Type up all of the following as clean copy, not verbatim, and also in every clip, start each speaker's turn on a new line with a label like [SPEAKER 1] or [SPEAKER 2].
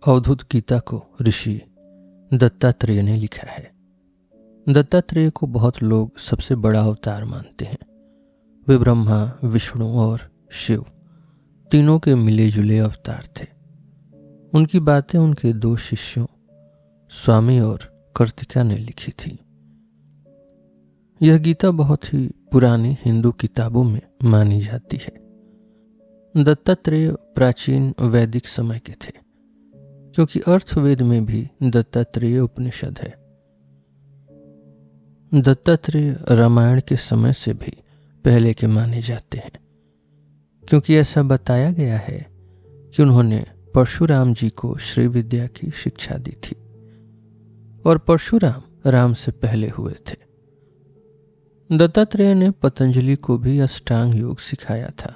[SPEAKER 1] अवधूत गीता को ऋषि दत्तात्रेय ने लिखा है। दत्तात्रेय को बहुत लोग सबसे बड़ा अवतार मानते हैं। वे ब्रह्मा, विष्णु और शिव तीनों के मिले जुले अवतार थे। उनकी बातें उनके दो शिष्यों स्वामी और कर्तिका ने लिखी थी। यह गीता बहुत ही पुरानी हिंदू किताबों में मानी जाती है। दत्तात्रेय प्राचीन वैदिक समय के थे, क्योंकि अर्थवेद में भी दत्तात्रेय उपनिषद है। दत्तात्रेय रामायण के समय से भी पहले के माने जाते हैं, क्योंकि ऐसा बताया गया है कि उन्होंने परशुराम जी को श्री विद्या की शिक्षा दी थी और परशुराम राम से पहले हुए थे। दत्तात्रेय ने पतंजलि को भी अष्टांग योग सिखाया था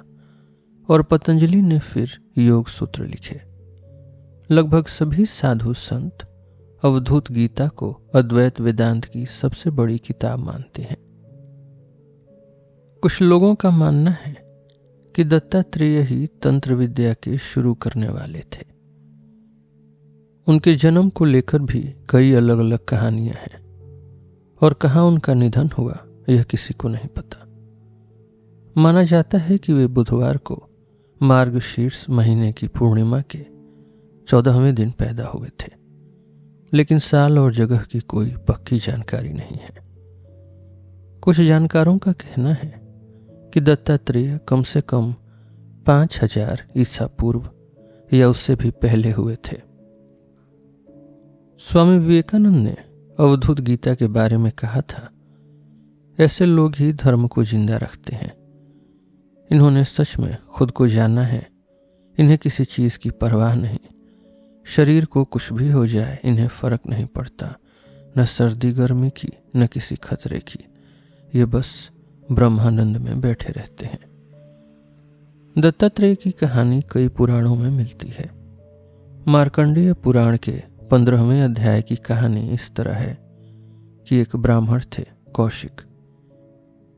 [SPEAKER 1] और पतंजलि ने फिर योग सूत्र लिखे। लगभग सभी साधु संत अवधूत गीता को अद्वैत वेदांत की सबसे बड़ी किताब मानते हैं। कुछ लोगों का मानना है कि दत्तात्रेय ही तंत्र विद्या के शुरू करने वाले थे। उनके जन्म को लेकर भी कई अलग अलग कहानियां हैं और कहाँ उनका निधन हुआ यह किसी को नहीं पता। माना जाता है कि वे बुधवार को मार्गशीर्ष महीने की पूर्णिमा के 14वें दिन पैदा हुए थे, लेकिन साल और जगह की कोई पक्की जानकारी नहीं है। कुछ जानकारों का कहना है कि दत्तात्रेय कम से कम 5000 ईसा पूर्व या उससे भी पहले हुए थे। स्वामी विवेकानंद ने अवधूत गीता के बारे में कहा था, ऐसे लोग ही धर्म को जिंदा रखते हैं। इन्होंने सच में खुद को जाना है। इन्हें किसी चीज की परवाह नहीं। शरीर को कुछ भी हो जाए इन्हें फर्क नहीं पड़ता, न सर्दी गर्मी की न किसी खतरे की। ये बस ब्रह्मानंद में बैठे रहते हैं। दत्तात्रेय की कहानी कई पुराणों में मिलती है। मार्कंडेय पुराण के 15वें अध्याय की कहानी इस तरह है कि एक ब्राह्मण थे कौशिक।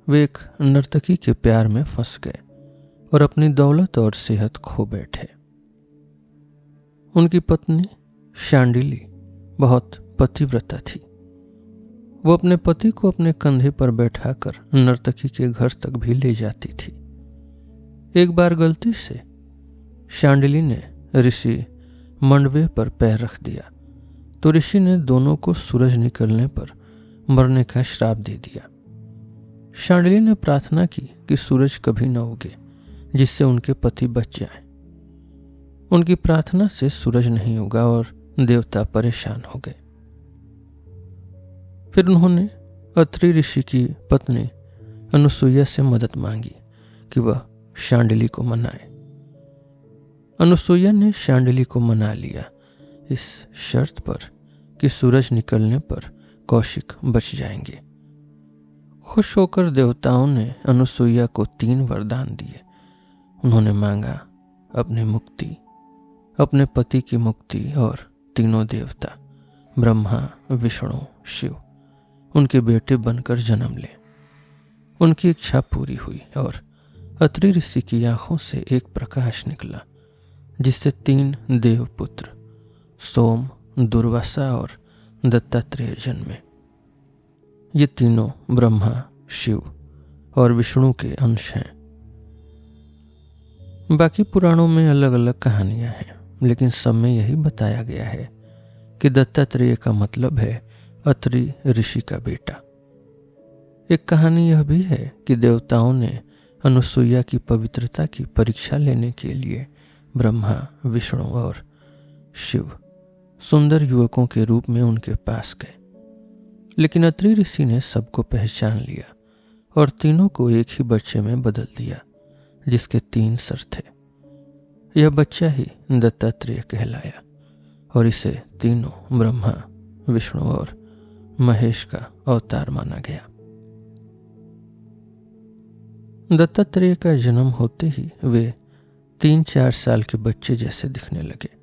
[SPEAKER 1] वे एक नर्तकी के प्यार में फंस गए और अपनी दौलत और सेहत खो बैठे। उनकी पत्नी शांडिली बहुत पतिव्रता थी। वो अपने पति को अपने कंधे पर बैठाकर नर्तकी के घर तक भी ले जाती थी। एक बार गलती से शांडिली ने ऋषि मंडवे पर पैर रख दिया तो ऋषि ने दोनों को सूरज निकलने पर मरने का श्राप दे दिया। शांडिली ने प्रार्थना की कि सूरज कभी न उगे, जिससे उनके पति बच जाएं। उनकी प्रार्थना से सूरज नहीं उगा और देवता परेशान हो गए। फिर उन्होंने अत्रि ऋषि की पत्नी अनुसुईया से मदद मांगी कि वह शांडिली को मनाए। अनुसुईया ने शांडिली को मना लिया, इस शर्त पर कि सूरज निकलने पर कौशिक बच जाएंगे। खुश होकर देवताओं ने अनुसुईया को 3 वरदान दिए। उन्होंने मांगा अपनी मुक्ति, अपने पति की मुक्ति और तीनों देवता ब्रह्मा, विष्णु, शिव उनके बेटे बनकर जन्म ले। उनकी इच्छा पूरी हुई और अत्रि ऋषि की आंखों से एक प्रकाश निकला, जिससे 3 देवपुत्र सोम, दुर्वासा और दत्तात्रेय जन्मे। ये तीनों ब्रह्मा, शिव और विष्णु के अंश हैं। बाकी पुराणों में अलग अलग कहानियां हैं, लेकिन सब में यही बताया गया है कि दत्तात्रेय का मतलब है अत्रि ऋषि का बेटा। एक कहानी यह भी है कि देवताओं ने अनुसुईया की पवित्रता की परीक्षा लेने के लिए ब्रह्मा, विष्णु और शिव सुंदर युवकों के रूप में उनके पास गए, लेकिन अत्रि ऋषि ने सबको पहचान लिया और तीनों को एक ही बच्चे में बदल दिया, जिसके 3 सर थे। यह बच्चा ही दत्तात्रेय कहलाया और इसे तीनों ब्रह्मा, विष्णु और महेश का अवतार माना गया। दत्तात्रेय का जन्म होते ही वे 3-4 साल के बच्चे जैसे दिखने लगे।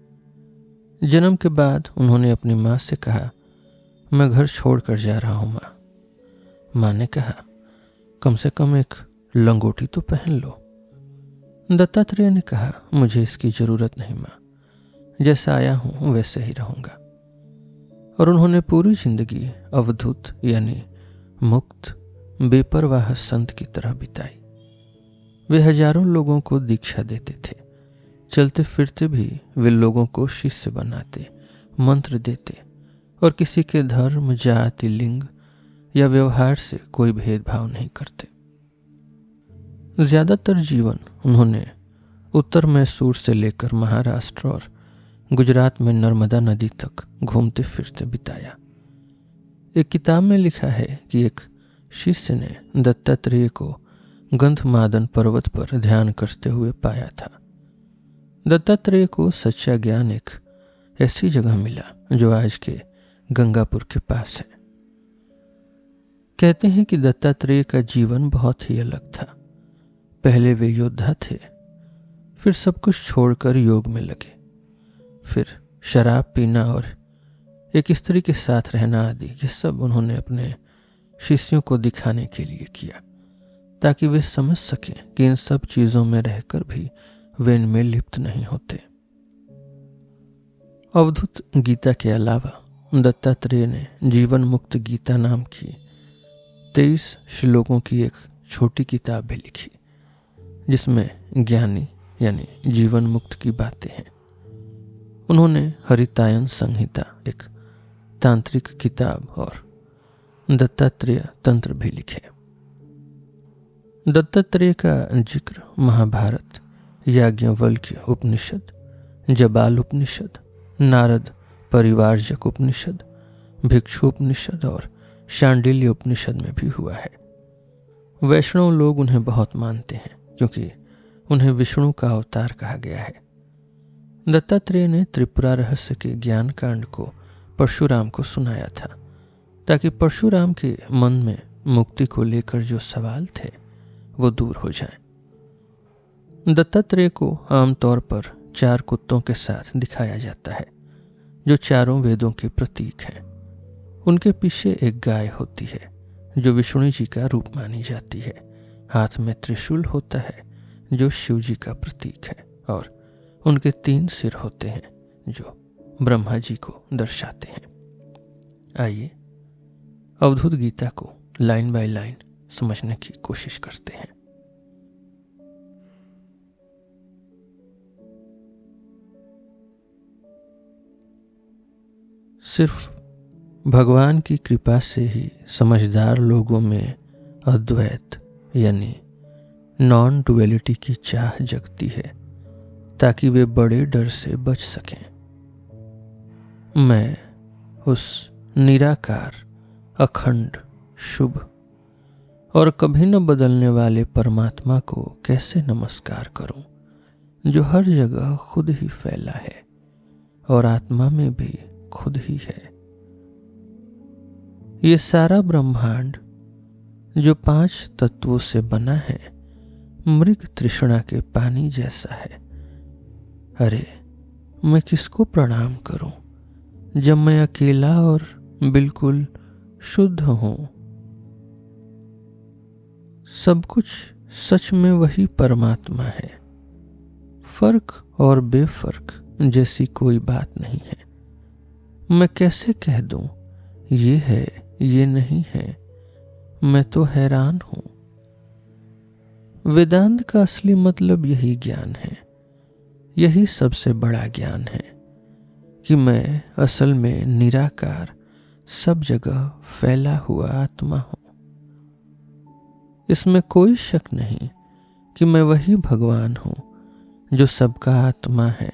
[SPEAKER 1] जन्म के बाद उन्होंने अपनी माँ से कहा, मैं घर छोड़कर जा रहा हूं माँ। माँ ने कहा, कम से कम एक लंगोटी तो पहन लो। दत्तात्रेय ने कहा, मुझे इसकी जरूरत नहीं माँ, जैसा आया हूं वैसे ही रहूंगा। और उन्होंने पूरी जिंदगी अवधूत यानी मुक्त बेपरवाह संत की तरह बिताई। वे हजारों लोगों को दीक्षा देते थे। चलते फिरते भी वे लोगों को शिष्य बनाते, मंत्र देते और किसी के धर्म, जाति, लिंग या व्यवहार से कोई भेदभाव नहीं करते। ज्यादातर जीवन उन्होंने उत्तर मैसूर से लेकर महाराष्ट्र और गुजरात में नर्मदा नदी तक घूमते फिरते बिताया। एक किताब में लिखा है कि एक शिष्य ने दत्तात्रेय को गंधमादन पर्वत पर ध्यान करते हुए पाया था। दत्तात्रेय को सच्चा ज्ञान एक ऐसी जगह मिला जो आज के गंगापुर के पास है। कहते हैं कि दत्तात्रेय का जीवन बहुत ही अलग था। पहले वे योद्धा थे, फिर सब कुछ छोड़कर योग में लगे, फिर शराब पीना और एक स्त्री के साथ रहना आदि ये सब उन्होंने अपने शिष्यों को दिखाने के लिए किया, ताकि वे समझ सकें कि इन सब चीजों में रहकर भी वे इनमें लिप्त नहीं होते। अवधूत गीता के अलावा दत्तात्रेय ने जीवन मुक्त गीता नाम की 23 श्लोकों की एक छोटी किताब भी लिखी, जिसमें ज्ञानी यानी जीवन मुक्त की बातें हैं। उन्होंने हरितायन संहिता, एक तांत्रिक किताब, और दत्तात्रेय तंत्र भी लिखे। दत्तात्रेय का जिक्र महाभारत, याज्ञवल्क्य उपनिषद, जबाल उपनिषद, नारद परिवारजक उपनिषद, भिक्षु उपनिषद और शांडिल्य उपनिषद में भी हुआ है। वैष्णव लोग उन्हें बहुत मानते हैं क्योंकि उन्हें विष्णु का अवतार कहा गया है। दत्तात्रेय ने त्रिपुरा रहस्य के ज्ञान कांड को परशुराम को सुनाया था, ताकि परशुराम के मन में मुक्ति को लेकर जो सवाल थे वो दूर हो जाएं। दत्तात्रेय को आमतौर पर 4 कुत्तों के साथ दिखाया जाता है, जो चारों वेदों के प्रतीक हैं। उनके पीछे एक गाय होती है जो विष्णु जी का रूप मानी जाती है। हाथ में त्रिशूल होता है जो शिव जी का प्रतीक है, और उनके 3 सिर होते हैं जो ब्रह्मा जी को दर्शाते हैं। आइए अवधूत गीता को लाइन बाय लाइन समझने की कोशिश करते हैं। सिर्फ भगवान की कृपा से ही समझदार लोगों में अद्वैत यानी नॉन डुअलिटी की चाह जगती है, ताकि वे बड़े डर से बच सकें। मैं उस निराकार, अखंड, शुभ और कभी न बदलने वाले परमात्मा को कैसे नमस्कार करूं, जो हर जगह खुद ही फैला है और आत्मा में भी खुद ही है। ये सारा ब्रह्मांड जो 5 तत्वों से बना है, मृग तृष्णा के पानी जैसा है। अरे मैं किसको प्रणाम करूं जब मैं अकेला और बिल्कुल शुद्ध हूं। सब कुछ सच में वही परमात्मा है। फर्क और बेफर्क जैसी कोई बात नहीं है। मैं कैसे कह दूं ये है ये नहीं है, मैं तो हैरान हूं। वेदांत का असली मतलब यही ज्ञान है। यही सबसे बड़ा ज्ञान है कि मैं असल में निराकार, सब जगह फैला हुआ आत्मा हूं। इसमें कोई शक नहीं कि मैं वही भगवान हूं जो सबका आत्मा है,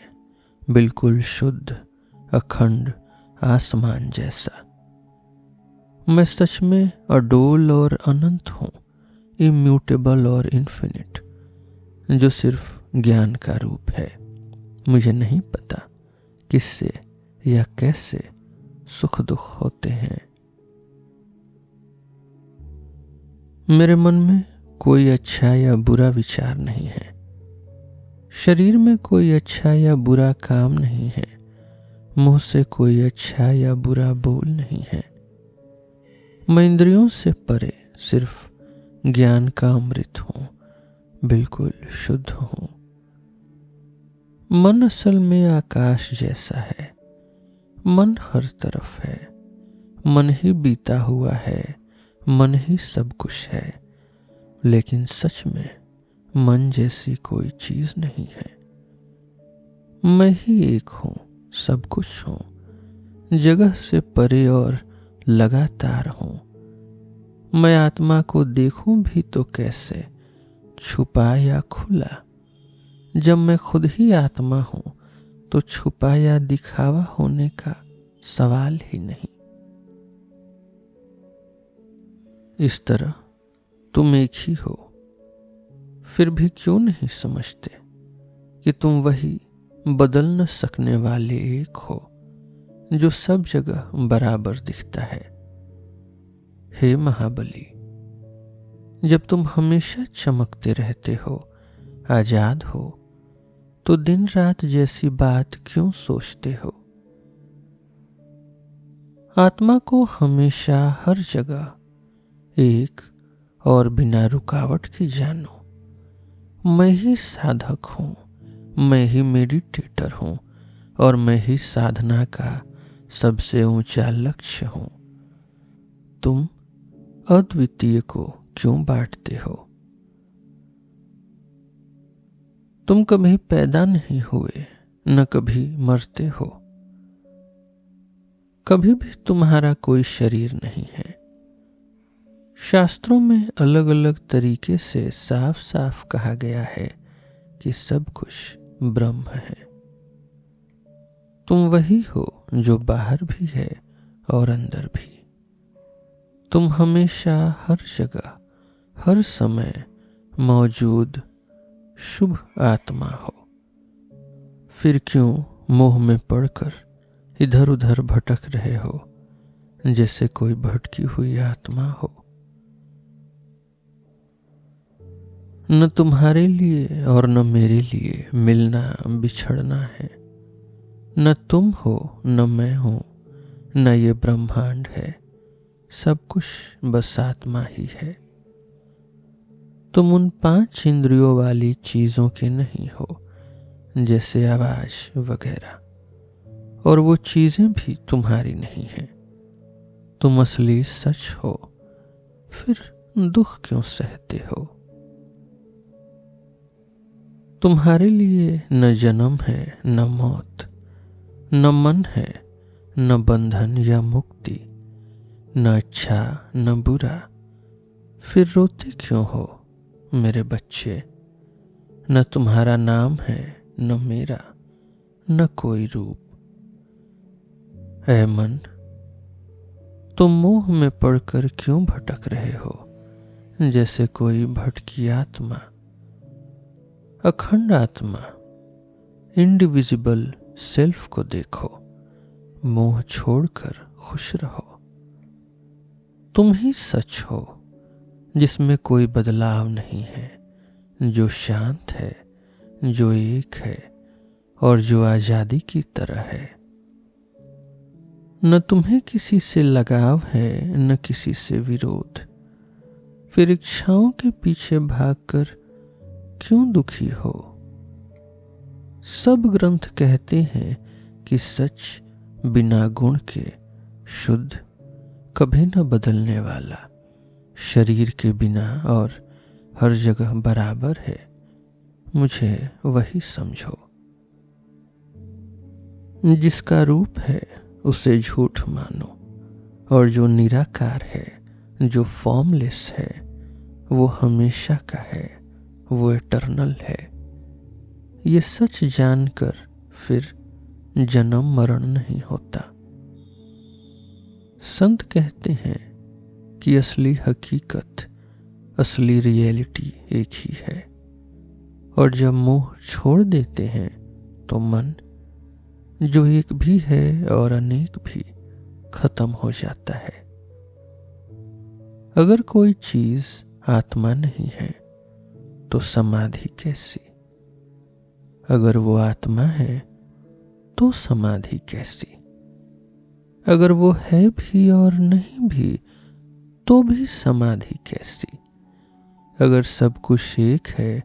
[SPEAKER 1] बिल्कुल शुद्ध, अखंड, आसमान जैसा। मैं सच में अडोल और अनंत हूं, इम्यूटेबल और इन्फिनिट, जो सिर्फ ज्ञान का रूप है। मुझे नहीं पता किससे या कैसे सुख दुख होते हैं। मेरे मन में कोई अच्छा या बुरा विचार नहीं है। शरीर में कोई अच्छा या बुरा काम नहीं है। मुंह से कोई अच्छा या बुरा बोल नहीं है। मैं इंद्रियों से परे सिर्फ ज्ञान का अमृत हूं, बिल्कुल शुद्ध हूं। मन असल में आकाश जैसा है, मन हर तरफ है, मन ही बीता हुआ है, मन ही सब कुछ है, लेकिन सच में मन जैसी कोई चीज नहीं है। मैं ही एक हूं, सब कुछ हूं, जगह से परे और लगातार हूं। मैं आत्मा को देखूं भी तो कैसे, छुपा या खुला। जब मैं खुद ही आत्मा हूं तो छुपा या दिखावा होने का सवाल ही नहीं। इस तरह तुम एक ही हो, फिर भी क्यों नहीं समझते कि तुम वही बदल न सकने वाले एक हो जो सब जगह बराबर दिखता है। हे महाबली, जब तुम हमेशा चमकते रहते हो, आजाद हो, तो दिन रात जैसी बात क्यों सोचते हो? आत्मा को हमेशा हर जगह एक और बिना रुकावट के जानो। मैं ही साधक हूं, मैं ही मेडिटेटर हूं और मैं ही साधना का सबसे ऊंचा लक्ष्य हूं। तुम अद्वितीय को क्यों बांटते हो? तुम कभी पैदा नहीं हुए, न कभी मरते हो, कभी भी तुम्हारा कोई शरीर नहीं है। शास्त्रों में अलग अलग तरीके से साफ साफ कहा गया है कि सब कुछ ब्रह्म है। तुम वही हो जो बाहर भी है और अंदर भी। तुम हमेशा हर जगह हर समय मौजूद शुभ आत्मा हो। फिर क्यों मोह में पड़कर इधर उधर भटक रहे हो जैसे कोई भटकी हुई आत्मा हो? न तुम्हारे लिए और न मेरे लिए मिलना बिछड़ना है। न तुम हो न मैं हूं, न ये ब्रह्मांड है। सब कुछ बस आत्मा ही है। तुम उन 5 इंद्रियों वाली चीजों के नहीं हो, जैसे आवाज वगैरह, और वो चीजें भी तुम्हारी नहीं हैं। तुम असली सच हो, फिर दुख क्यों सहते हो? तुम्हारे लिए न जन्म है न मौत, न मन है न बंधन या मुक्ति, न अच्छा न बुरा। फिर रोते क्यों हो मेरे बच्चे? न तुम्हारा नाम है न मेरा, न कोई रूप। ऐ मन, तुम मोह में पड़कर क्यों भटक रहे हो जैसे कोई भटकी आत्मा? अखंड आत्मा इंडिविजिबल सेल्फ को देखो, मोह छोड़कर खुश रहो। तुम ही सच हो जिसमें कोई बदलाव नहीं है, जो शांत है, जो एक है और जो आजादी की तरह है। न तुम्हें किसी से लगाव है न किसी से विरोध। फिर इच्छाओं के पीछे भागकर क्यों दुखी हो? सब ग्रंथ कहते हैं कि सच बिना गुण के शुद्ध, कभी न बदलने वाला, शरीर के बिना और हर जगह बराबर है। मुझे वही समझो। जिसका रूप है उसे झूठ मानो, और जो निराकार है, जो फॉर्मलेस है, वो हमेशा का है, वो इटर्नल है। ये सच जानकर फिर जन्म मरण नहीं होता। संत कहते हैं कि असली हकीकत, असली रियलिटी एक ही है, और जब मोह छोड़ देते हैं तो मन, जो एक भी है और अनेक भी, खत्म हो जाता है। अगर कोई चीज आत्मा नहीं है तो समाधि कैसी? अगर वो आत्मा है तो समाधि कैसी? अगर वो है भी और नहीं भी तो भी समाधि कैसी? अगर सब कुछ एक है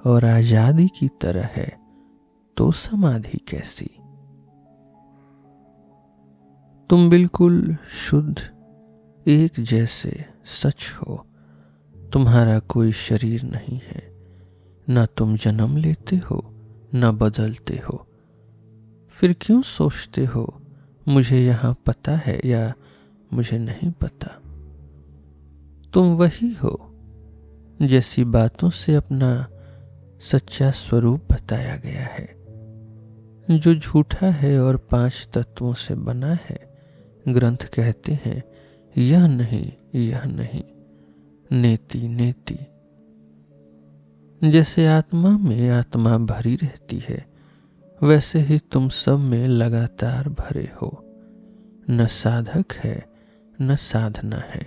[SPEAKER 1] और आजादी की तरह है तो समाधि कैसी। तुम बिल्कुल शुद्ध एक जैसे सच हो। तुम्हारा कोई शरीर नहीं है, ना तुम जन्म लेते हो ना बदलते हो। फिर क्यों सोचते हो मुझे यहाँ पता है या मुझे नहीं पता। तुम वही हो जैसी बातों से अपना सच्चा स्वरूप बताया गया है, जो झूठा है और 5 तत्वों से बना है। ग्रंथ कहते हैं यह नहीं, यह नहीं, नेति नेति। जैसे आत्मा में आत्मा भरी रहती है, वैसे ही तुम सब में लगातार भरे हो। न साधक है न साधना है,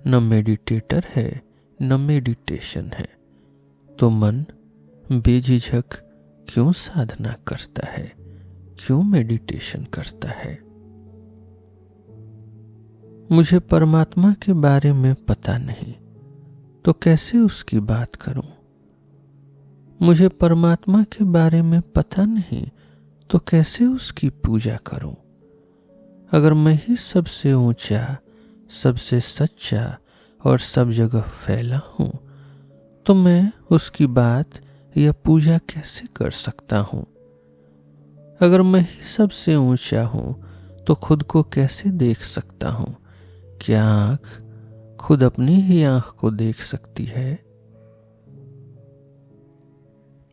[SPEAKER 1] न मेडिटेटर है न मेडिटेशन है। तो मन बेझिझक क्यों साधना करता है, क्यों मेडिटेशन करता है। मुझे परमात्मा के बारे में पता नहीं, तो कैसे उसकी बात करूं। मुझे परमात्मा के बारे में पता नहीं, तो कैसे उसकी पूजा करूं। अगर मैं ही सबसे ऊंचा, सबसे सच्चा और सब जगह फैला हूं, तो मैं उसकी बात या पूजा कैसे कर सकता हूं। अगर मैं ही सबसे ऊंचा हूं, तो खुद को कैसे देख सकता हूं। क्या आंख खुद अपनी ही आंख को देख सकती है।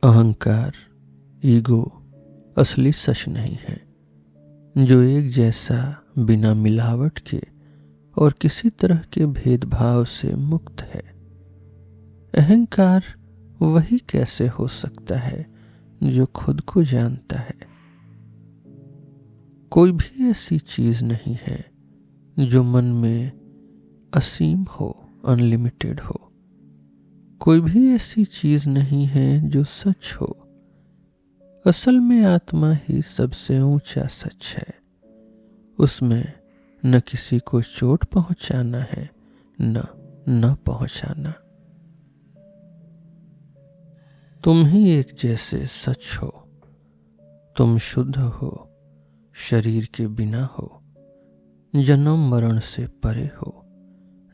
[SPEAKER 1] अहंकार, ईगो असली सच नहीं है, जो एक जैसा बिना मिलावट के और किसी तरह के भेदभाव से मुक्त है। अहंकार वही कैसे हो सकता है जो खुद को जानता है। कोई भी ऐसी चीज नहीं है जो मन में असीम हो, अनलिमिटेड हो। कोई भी ऐसी चीज नहीं है जो सच हो। असल में आत्मा ही सबसे ऊंचा सच है। उसमें न किसी को चोट पहुंचाना है, न पहुंचाना। तुम ही एक जैसे सच हो। तुम शुद्ध हो, शरीर के बिना हो, जन्म मरण से परे हो,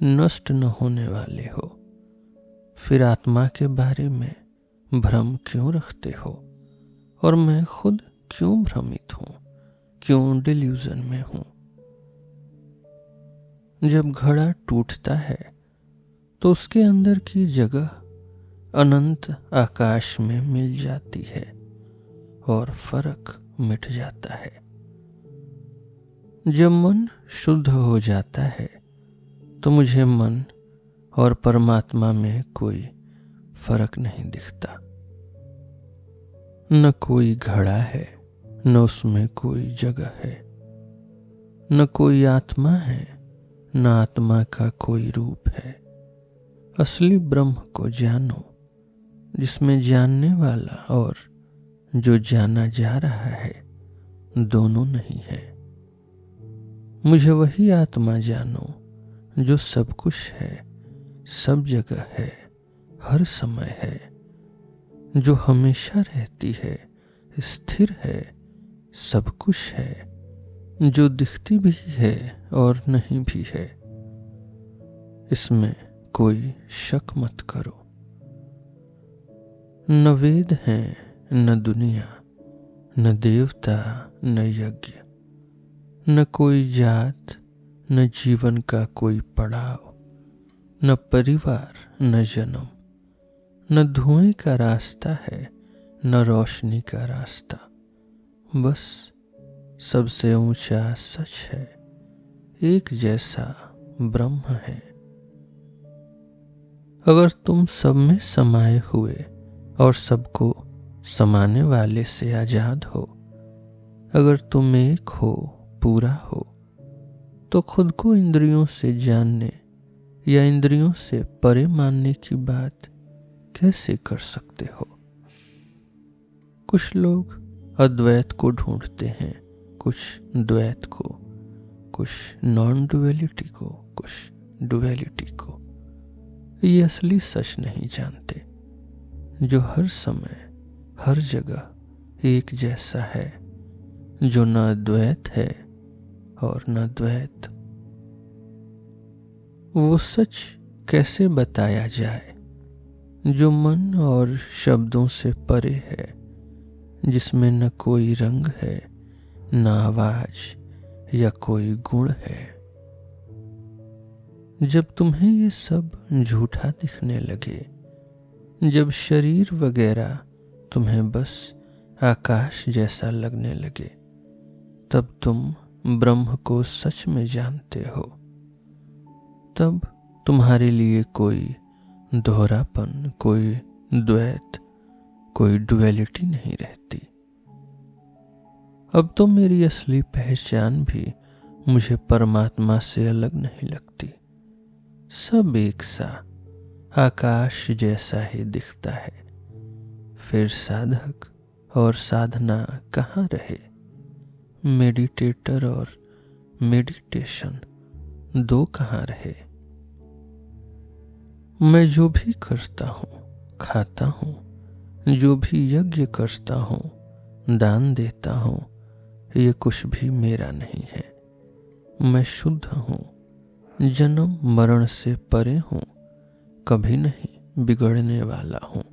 [SPEAKER 1] नष्ट न होने वाले हो। फिर आत्मा के बारे में भ्रम क्यों रखते हो। और मैं खुद क्यों भ्रमित हूं, क्यों डिल्यूजन में हूं। जब घड़ा टूटता है तो उसके अंदर की जगह अनंत आकाश में मिल जाती है और फर्क मिट जाता है। जब मन शुद्ध हो जाता है तो मुझे मन और परमात्मा में कोई फर्क नहीं दिखता। न कोई घड़ा है, न उसमें कोई जगह है, न कोई आत्मा है, न आत्मा का कोई रूप है। असली ब्रह्म को जानो, जिसमें जानने वाला और जो जाना जा रहा है दोनों नहीं है। मुझे वही आत्मा जानो जो सब कुछ है, सब जगह है, हर समय है, जो हमेशा रहती है, स्थिर है, सब कुछ है, जो दिखती भी है और नहीं भी है। इसमें कोई शक मत करो। न वेद है, न दुनिया, न देवता, न यज्ञ, न कोई जात, न जीवन का कोई पड़ाव, न परिवार, न जन्म, न धुएं का रास्ता है, न रोशनी का रास्ता। बस सबसे ऊंचा सच है, एक जैसा ब्रह्म है। अगर तुम सब में समाये हुए और सबको समाने वाले से आजाद हो, अगर तुम एक हो, पूरा हो, तो खुद को इंद्रियों से जानने या इंद्रियों से परे मानने की बात कैसे कर सकते हो। कुछ लोग अद्वैत को ढूंढते हैं, कुछ द्वैत को, कुछ नॉन डुअलिटी को, कुछ डुअलिटी को। ये असली सच नहीं जानते, जो हर समय, हर जगह एक जैसा है, जो न द्वैत है और न द्वैत। वो सच कैसे बताया जाए जो मन और शब्दों से परे है, जिसमें न कोई रंग है, न आवाज या कोई गुण है। जब तुम्हें ये सब झूठा दिखने लगे, जब शरीर वगैरह तुम्हें बस आकाश जैसा लगने लगे, तब तुम ब्रह्म को सच में जानते हो। तब तुम्हारे लिए कोई दोहरापन, कोई द्वैत, कोई डुअलिटी नहीं रहती। अब तो मेरी असली पहचान भी मुझे परमात्मा से अलग नहीं लगती। सब एक सा आकाश जैसा ही दिखता है। फिर साधक और साधना कहाँ रहे? मेडिटेटर और मेडिटेशन दो कहाँ रहे? मैं जो भी करता हूँ, खाता हूँ, जो भी यज्ञ करता हूँ, दान देता हूँ, ये कुछ भी मेरा नहीं है। मैं शुद्ध हूँ, जन्म मरण से परे हूँ, कभी नहीं बिगड़ने वाला हूँ।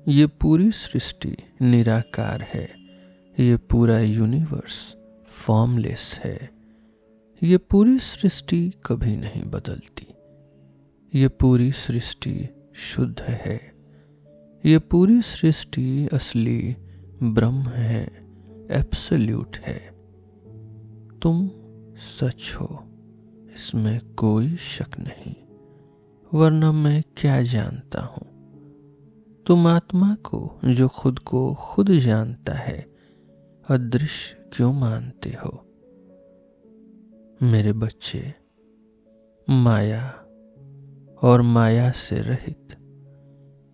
[SPEAKER 1] ये पूरी सृष्टि निराकार है, ये पूरा यूनिवर्स फॉर्मलेस है। ये पूरी सृष्टि कभी नहीं बदलती। ये पूरी सृष्टि शुद्ध है। ये पूरी सृष्टि असली ब्रह्म है, एब्सोल्यूट है। तुम सच हो, इसमें कोई शक नहीं। वरना मैं क्या जानता हूं? तुम आत्मा को, जो खुद को खुद जानता है, अदृश्य क्यों मानते हो? मेरे बच्चे, माया और माया से रहित,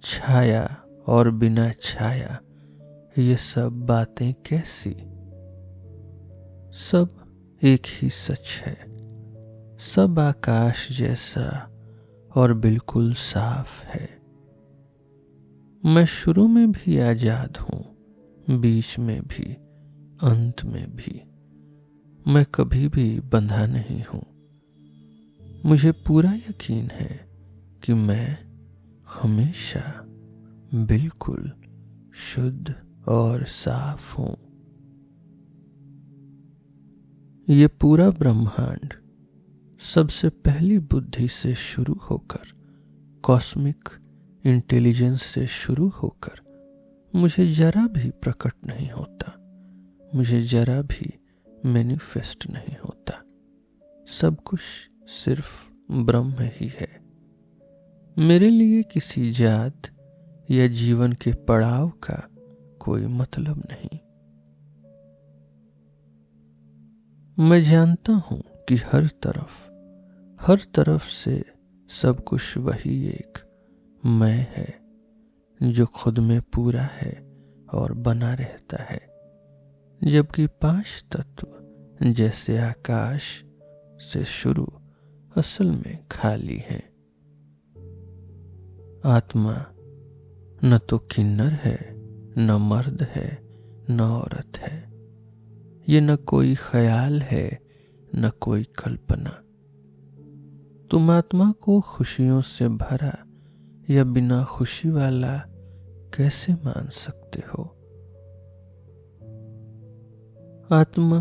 [SPEAKER 1] छाया और बिना छाया, ये सब बातें कैसी? सब एक ही सच है। सब आकाश जैसा और बिल्कुल साफ है। मैं शुरू में भी आजाद हूं, बीच में भी, अंत में भी। मैं कभी भी बंधा नहीं हूं। मुझे पूरा यकीन है कि मैं हमेशा बिल्कुल शुद्ध और साफ हूं। ये पूरा ब्रह्मांड सबसे पहली बुद्धि से शुरू होकर, कॉस्मिक इंटेलिजेंस से शुरू होकर, मुझे जरा भी प्रकट नहीं होता, मुझे जरा भी मैनिफेस्ट नहीं होता। सब कुछ सिर्फ ब्रह्म ही है। मेरे लिए किसी जात या जीवन के पड़ाव का कोई मतलब नहीं। मैं जानता हूं कि हर तरफ से सब कुछ वही एक मैं है, जो खुद में पूरा है और बना रहता है। जबकि 5 तत्व जैसे आकाश से शुरू असल में खाली हैं। आत्मा न तो किन्नर है, न मर्द है, न औरत है। ये न कोई ख्याल है, न कोई कल्पना। तुम आत्मा को खुशियों से भरा या बिना खुशी वाला कैसे मान सकते हो? आत्मा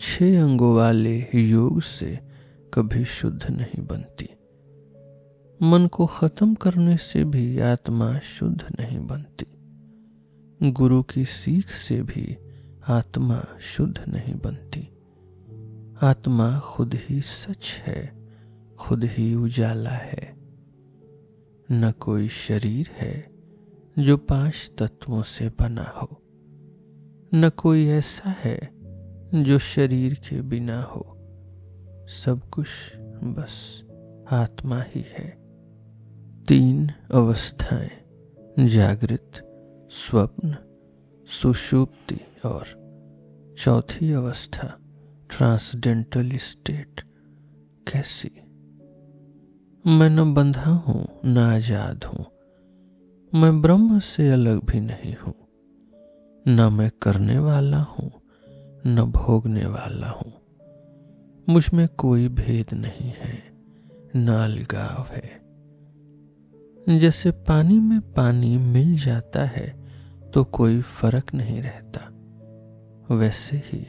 [SPEAKER 1] 6 अंगों वाले योग से कभी शुद्ध नहीं बनती। मन को खत्म करने से भी आत्मा शुद्ध नहीं बनती। गुरु की सीख से भी आत्मा शुद्ध नहीं बनती। आत्मा खुद ही सच है, खुद ही उजाला है। न कोई शरीर है जो 5 तत्वों से बना हो, न कोई ऐसा है जो शरीर के बिना हो। सब कुछ बस आत्मा ही है। 3 अवस्थाएं, जागृत, स्वप्न, सुषुप्ति और चौथी अवस्था, ट्रांसडेंटल स्टेट, कैसी? मैं न बंधा हूं, न आजाद हूं। मैं ब्रह्म से अलग भी नहीं हूं। न मैं करने वाला हूँ न भोगने वाला हूँ। मुझ में कोई भेद नहीं है न अलगाव है। जैसे पानी में पानी मिल जाता है तो कोई फर्क नहीं रहता, वैसे ही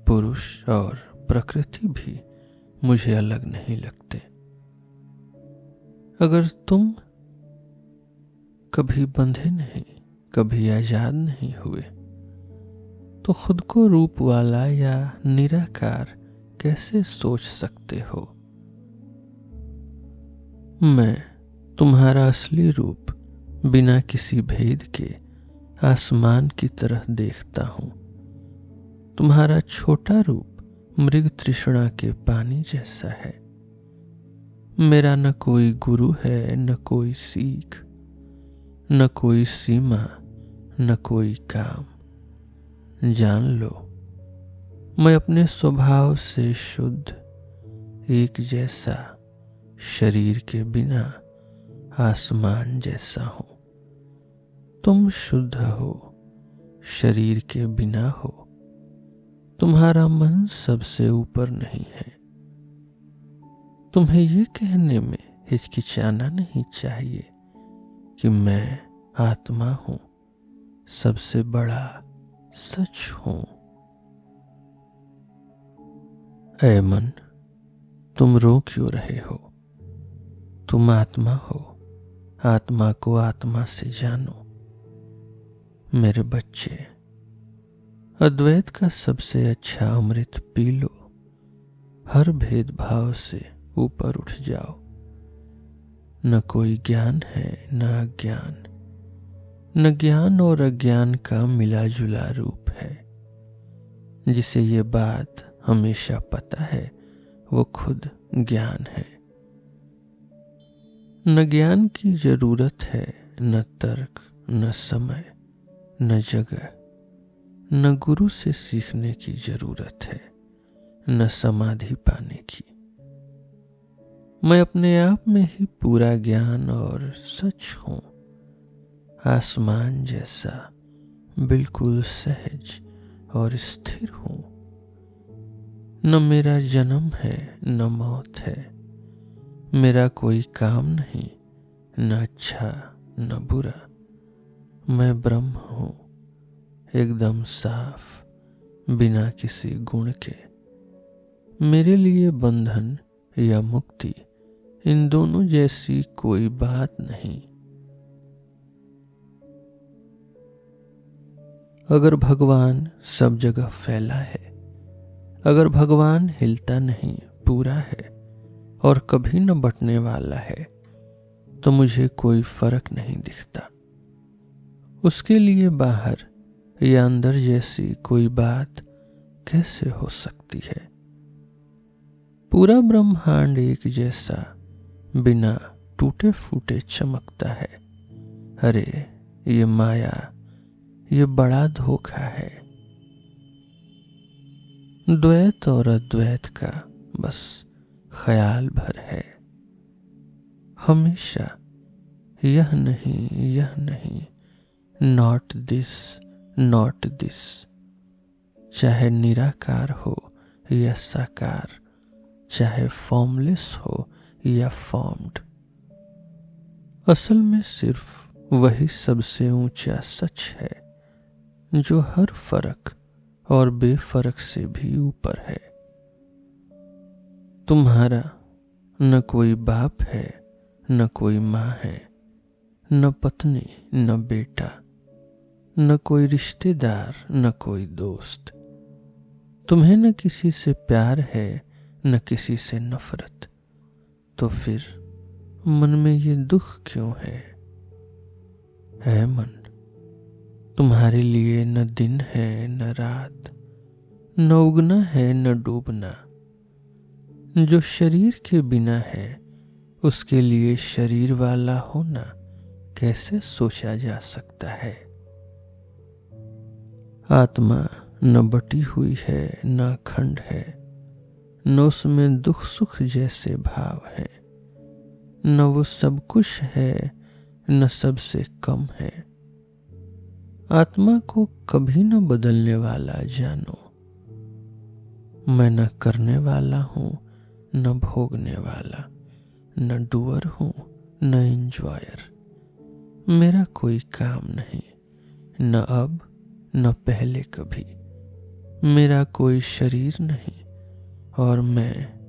[SPEAKER 1] पुरुष और प्रकृति भी मुझे अलग नहीं लगते। अगर तुम कभी बंधे नहीं, कभी आजाद नहीं हुए, तो खुद को रूप वाला या निराकार कैसे सोच सकते हो? मैं तुम्हारा असली रूप बिना किसी भेद के आसमान की तरह देखता हूँ। तुम्हारा छोटा रूप मृग तृष्णा के पानी जैसा है। मेरा न कोई गुरु है न कोई सीख, न कोई सीमा न कोई काम। जान लो, मैं अपने स्वभाव से शुद्ध, एक जैसा, शरीर के बिना आसमान जैसा हूं। तुम शुद्ध हो, शरीर के बिना हो। तुम्हारा मन सबसे ऊपर नहीं है। तुम्हें ये कहने में हिचकिचाना नहीं चाहिए कि मैं आत्मा हूं, सबसे बड़ा सच हूं। ऐ मन, तुम रो क्यों रहे हो? तुम आत्मा हो, आत्मा को आत्मा से जानो। मेरे बच्चे, अद्वैत का सबसे अच्छा अमृत पी लो। हर भेदभाव से ऊपर उठ जाओ। न कोई ज्ञान है न अज्ञान, न ज्ञान और अज्ञान का मिला जुला रूप है। जिसे ये बात हमेशा पता है वो खुद ज्ञान है। न ज्ञान की जरूरत है न तर्क, न समय, न जगह। न गुरु से सीखने की जरूरत है न समाधि पाने की। मैं अपने आप में ही पूरा ज्ञान और सच हूं। आसमान जैसा बिल्कुल सहज और स्थिर हूं। न मेरा जन्म है न मौत है। मेरा कोई काम नहीं, न अच्छा न बुरा। मैं ब्रह्म हूं, एकदम साफ, बिना किसी गुण के। मेरे लिए बंधन या मुक्ति, इन दोनों जैसी कोई बात नहीं। अगर भगवान सब जगह फैला है, अगर भगवान हिलता नहीं, पूरा है और कभी न बटने वाला है, तो मुझे कोई फर्क नहीं दिखता। उसके लिए बाहर या अंदर जैसी कोई बात कैसे हो सकती है? पूरा ब्रह्मांड एक जैसा बिना टूटे फूटे चमकता है। अरे ये माया, ये बड़ा धोखा है। द्वैत और अद्वैत का बस ख्याल भर है। हमेशा यह नहीं, नॉट दिस, नॉट दिस। चाहे निराकार हो या साकार, चाहे फॉर्मलेस हो या फॉर्म्ड। असल में सिर्फ वही सबसे ऊंचा सच है जो हर फर्क और बेफर्क से भी ऊपर है। तुम्हारा न कोई बाप है, न कोई माँ है, न पत्नी, न बेटा, न कोई रिश्तेदार, न कोई दोस्त। तुम्हें न किसी से प्यार है न किसी से नफरत। तो फिर मन में ये दुख क्यों है? है मन, तुम्हारे लिए न दिन है न रात, न उगना है न डूबना। जो शरीर के बिना है उसके लिए शरीर वाला होना कैसे सोचा जा सकता है? आत्मा न बटी हुई है न अखंड है, न उसमें दुख सुख जैसे भाव है। न वो सब कुछ है न सबसे कम है। आत्मा को कभी न बदलने वाला जानो। मैं न करने वाला हूं न भोगने वाला, न डूअर हूं न एंजॉयर। मेरा कोई काम नहीं, न अब न पहले कभी। मेरा कोई शरीर नहीं और मैं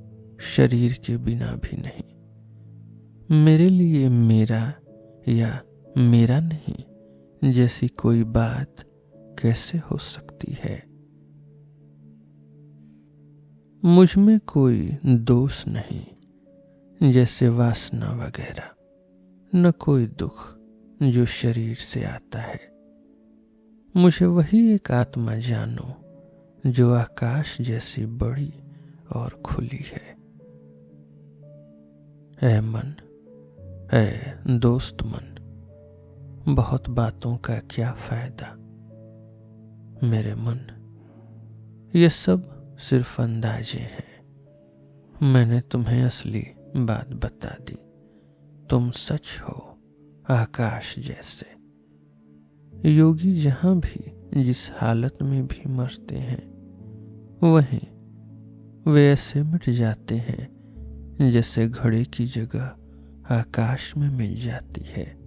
[SPEAKER 1] शरीर के बिना भी नहीं। मेरे लिए मेरा या मेरा नहीं जैसी कोई बात कैसे हो सकती है। मुझ में कोई दोष नहीं जैसे वासना वगैरह, न कोई दुख जो शरीर से आता है। मुझे वही एक आत्मा जानो जो आकाश जैसी बड़ी और खुली है। ऐ मन, ऐ दोस्त मन, बहुत बातों का क्या फायदा। मेरे मन, ये सब सिर्फ अंदाजे हैं। मैंने तुम्हें असली बात बता दी। तुम सच हो आकाश जैसे। योगी जहां भी जिस हालत में भी मरते हैं, वहीं वे ऐसे मिट जाते हैं जैसे घड़े की जगह आकाश में मिल जाती है।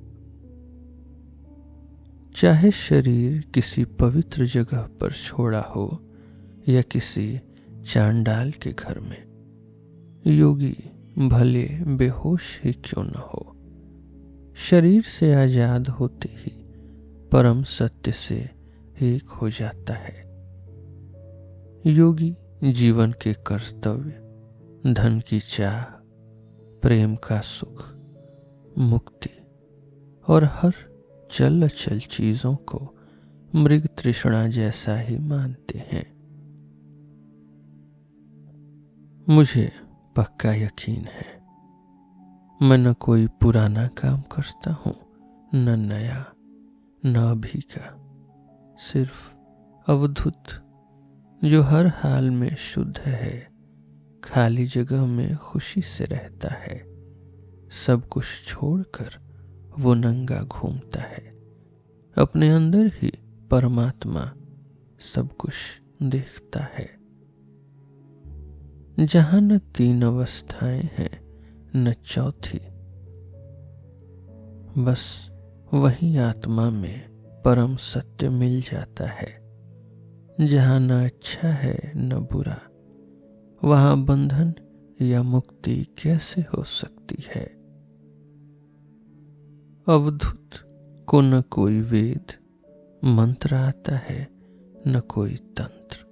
[SPEAKER 1] चाहे शरीर किसी पवित्र जगह पर छोड़ा हो या किसी चांडाल के घर में, योगी भले बेहोश ही क्यों न हो, शरीर से आजाद होते ही परम सत्य से एक हो जाता है। योगी जीवन के कर्तव्य, धन की चाह, प्रेम का सुख, मुक्ति और हर चल अचल चीजों को मृग तृष्णा जैसा ही मानते हैं। मुझे पक्का यकीन है, मैं न कोई पुराना काम करता हूं न नया न अभी का, सिर्फ अवधूत जो हर हाल में शुद्ध है, खाली जगह में खुशी से रहता है। सब कुछ छोड़कर वो नंगा घूमता है। अपने अंदर ही परमात्मा सब कुछ देखता है। जहां न तीन अवस्थाएं हैं न चौथी, बस वही आत्मा में परम सत्य मिल जाता है। जहां न अच्छा है न बुरा, वहां बंधन या मुक्ति कैसे हो सकती है। अवधूत को न कोई वेद मंत्र आता है न कोई तंत्र।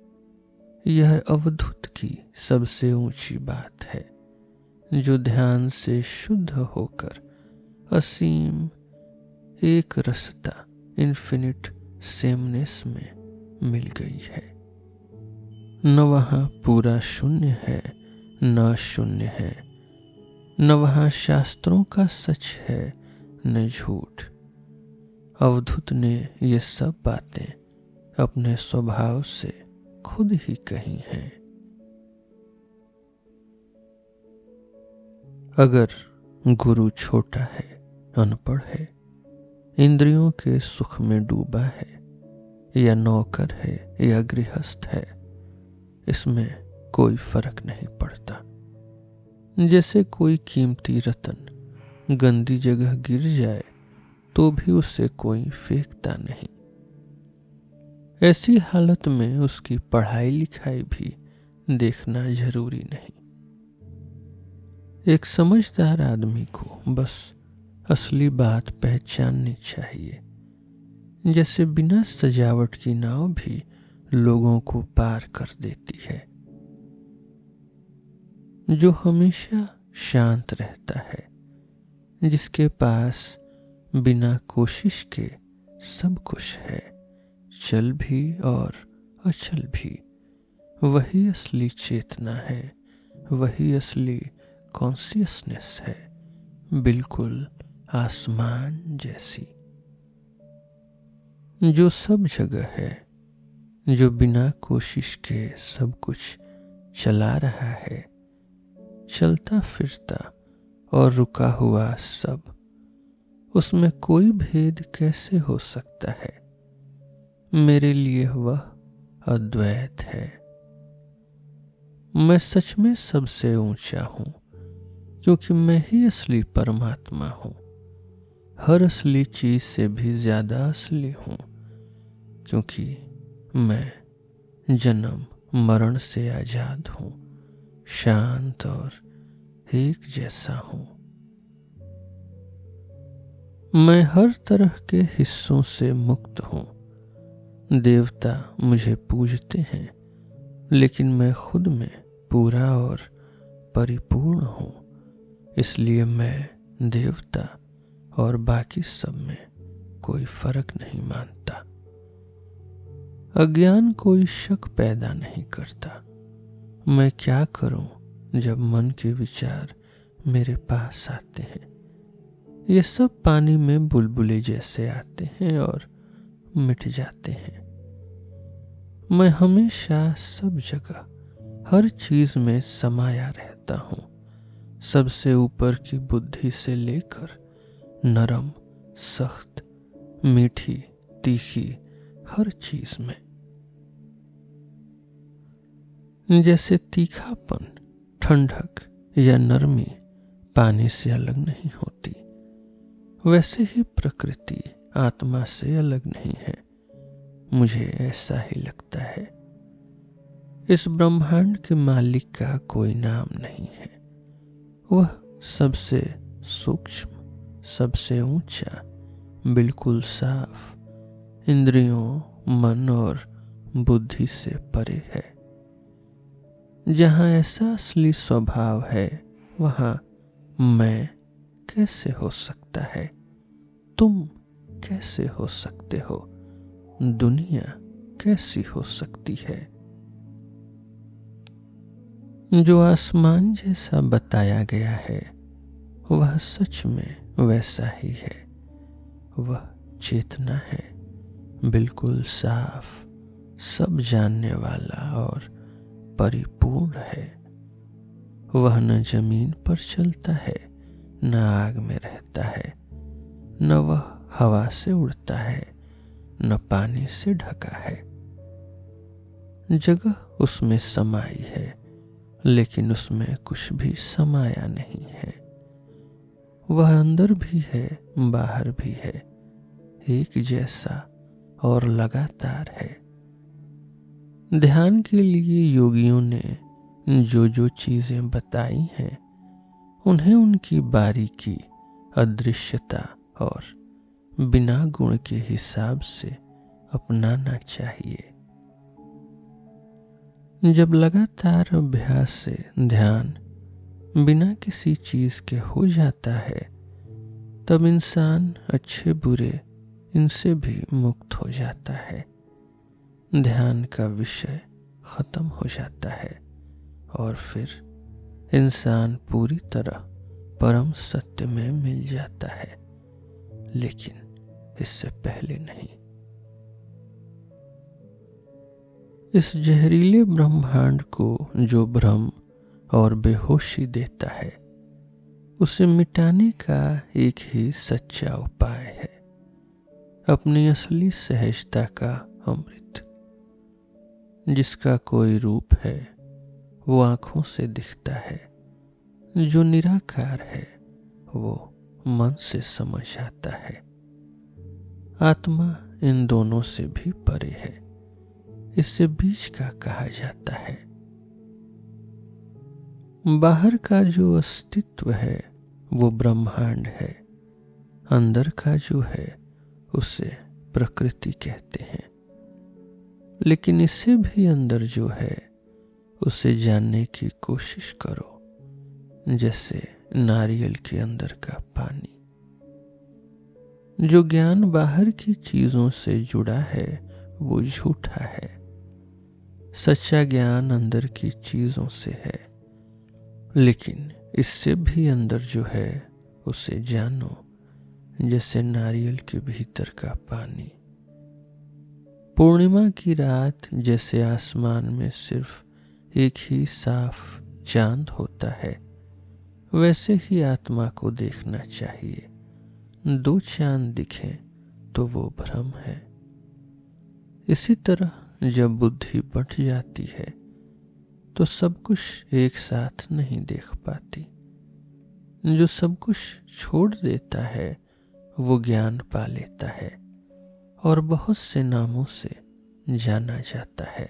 [SPEAKER 1] यह अवधूत की सबसे ऊंची बात है, जो ध्यान से शुद्ध होकर असीम एक रसता इन्फिनिट सेमनेस में मिल गई है। न वहां पूरा शून्य है न शून्य है, न वहां शास्त्रों का सच है न झूठ। अवधूत ने ये सब बातें अपने स्वभाव से खुद ही कही हैं। अगर गुरु छोटा है, अनपढ़ है, इंद्रियों के सुख में डूबा है, या नौकर है या गृहस्थ है, इसमें कोई फर्क नहीं पड़ता। जैसे कोई कीमती रतन गंदी जगह गिर जाए तो भी उसे कोई फेंकता नहीं। ऐसी हालत में उसकी पढ़ाई लिखाई भी देखना जरूरी नहीं। एक समझदार आदमी को बस असली बात पहचाननी चाहिए। जैसे बिना सजावट की नाव भी लोगों को पार कर देती है। जो हमेशा शांत रहता है, जिसके पास बिना कोशिश के सब कुछ है, चल भी और अचल भी, वही असली चेतना है, वही असली कॉन्शियसनेस है, बिल्कुल आसमान जैसी, जो सब जगह है, जो बिना कोशिश के सब कुछ चला रहा है, चलता फिरता और रुका हुआ सब। उसमें कोई भेद कैसे हो सकता है। मेरे लिए वह अद्वैत है। मैं सच में सबसे ऊंचा हूँ, क्योंकि मैं ही असली परमात्मा हूँ। हर असली चीज से भी ज्यादा असली हूँ, क्योंकि मैं जन्म मरण से आजाद हूँ, शांत और एक जैसा हूँ। मैं हर तरह के हिस्सों से मुक्त हूँ। देवता मुझे पूजते हैं, लेकिन मैं खुद में पूरा और परिपूर्ण हूँ। इसलिए मैं देवता और बाकी सब में कोई फर्क नहीं मानता। अज्ञान कोई शक पैदा नहीं करता। मैं क्या करूं जब मन के विचार मेरे पास आते हैं? ये सब पानी में बुलबुले जैसे आते हैं और मिट जाते हैं। मैं हमेशा सब जगह हर चीज में समाया रहता हूँ, सबसे ऊपर की बुद्धि से लेकर नरम, सख्त, मीठी, तीखी हर चीज में। जैसे तीखापन, ठंडक या नरमी पानी से अलग नहीं होती, वैसे ही प्रकृति आत्मा से अलग नहीं है। मुझे ऐसा ही लगता है। इस ब्रह्मांड के मालिक का कोई नाम नहीं है। वह सबसे सूक्ष्म, सबसे ऊंचा, बिल्कुल साफ, इंद्रियों, मन और बुद्धि से परे है। जहां ऐसा असली स्वभाव है, वहां मैं कैसे हो सकता है? तुम कैसे हो सकते हो? दुनिया कैसी हो सकती है? जो आसमान जैसा बताया गया है, वह सच में वैसा ही है। वह चेतना है, बिल्कुल साफ, सब जानने वाला और परिपूर्ण है। वह न जमीन पर चलता है, न आग में रहता है, न वह हवा से उड़ता है, न पानी से ढका है। जगह उसमें समाई है, लेकिन उसमें कुछ भी समाया नहीं है। वह अंदर भी है, बाहर भी है, एक जैसा और लगातार है। ध्यान के लिए योगियों ने जो जो चीजें बताई हैं, उन्हें उनकी बारीकी, अदृश्यता और बिना गुण के हिसाब से अपनाना चाहिए। जब लगातार अभ्यास से ध्यान बिना किसी चीज के हो जाता है, तब इंसान अच्छे बुरे इनसे भी मुक्त हो जाता है। ध्यान का विषय खत्म हो जाता है और फिर इंसान पूरी तरह परम सत्य में मिल जाता है, लेकिन इससे पहले नहीं। इस जहरीले ब्रह्मांड को जो भ्रम और बेहोशी देता है, उसे मिटाने का एक ही सच्चा उपाय है, अपनी असली सहजता का अमृत। जिसका कोई रूप है, वो आंखों से दिखता है। जो निराकार है, वो मन से समझ आता है। आत्मा इन दोनों से भी परे है, इससे बीच का कहा जाता है। बाहर का जो अस्तित्व है, वो ब्रह्मांड है। अंदर का जो है, उसे प्रकृति कहते हैं। लेकिन इससे भी अंदर जो है, उसे जानने की कोशिश करो, जैसे नारियल के अंदर का पानी। जो ज्ञान बाहर की चीजों से जुड़ा है, वो झूठा है। सच्चा ज्ञान अंदर की चीजों से है, लेकिन इससे भी अंदर जो है, उसे जानो, जैसे नारियल के भीतर का पानी। पूर्णिमा की रात जैसे आसमान में सिर्फ एक ही साफ चांद होता है, वैसे ही आत्मा को देखना चाहिए। दो चांद दिखें तो वो भ्रम है। इसी तरह जब बुद्धि बढ़ जाती है तो सब कुछ एक साथ नहीं देख पाती। जो सब कुछ छोड़ देता है वो ज्ञान पा लेता है और बहुत से नामों से जाना जाता है।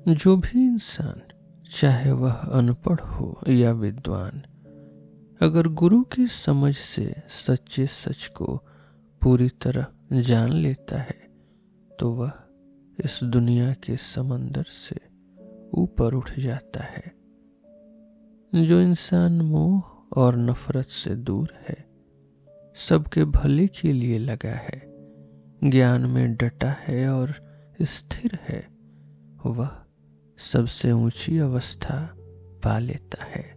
[SPEAKER 1] जो भी इंसान, चाहे वह अनपढ़ हो या विद्वान, अगर गुरु की समझ से सच्चे सच को पूरी तरह जान लेता है तो वह इस दुनिया के समंदर से ऊपर उठ जाता है। जो इंसान मोह और नफरत से दूर है, सबके भले के लिए लगा है, ज्ञान में डटा है और स्थिर है, वह सबसे ऊंची अवस्था पा लेता है।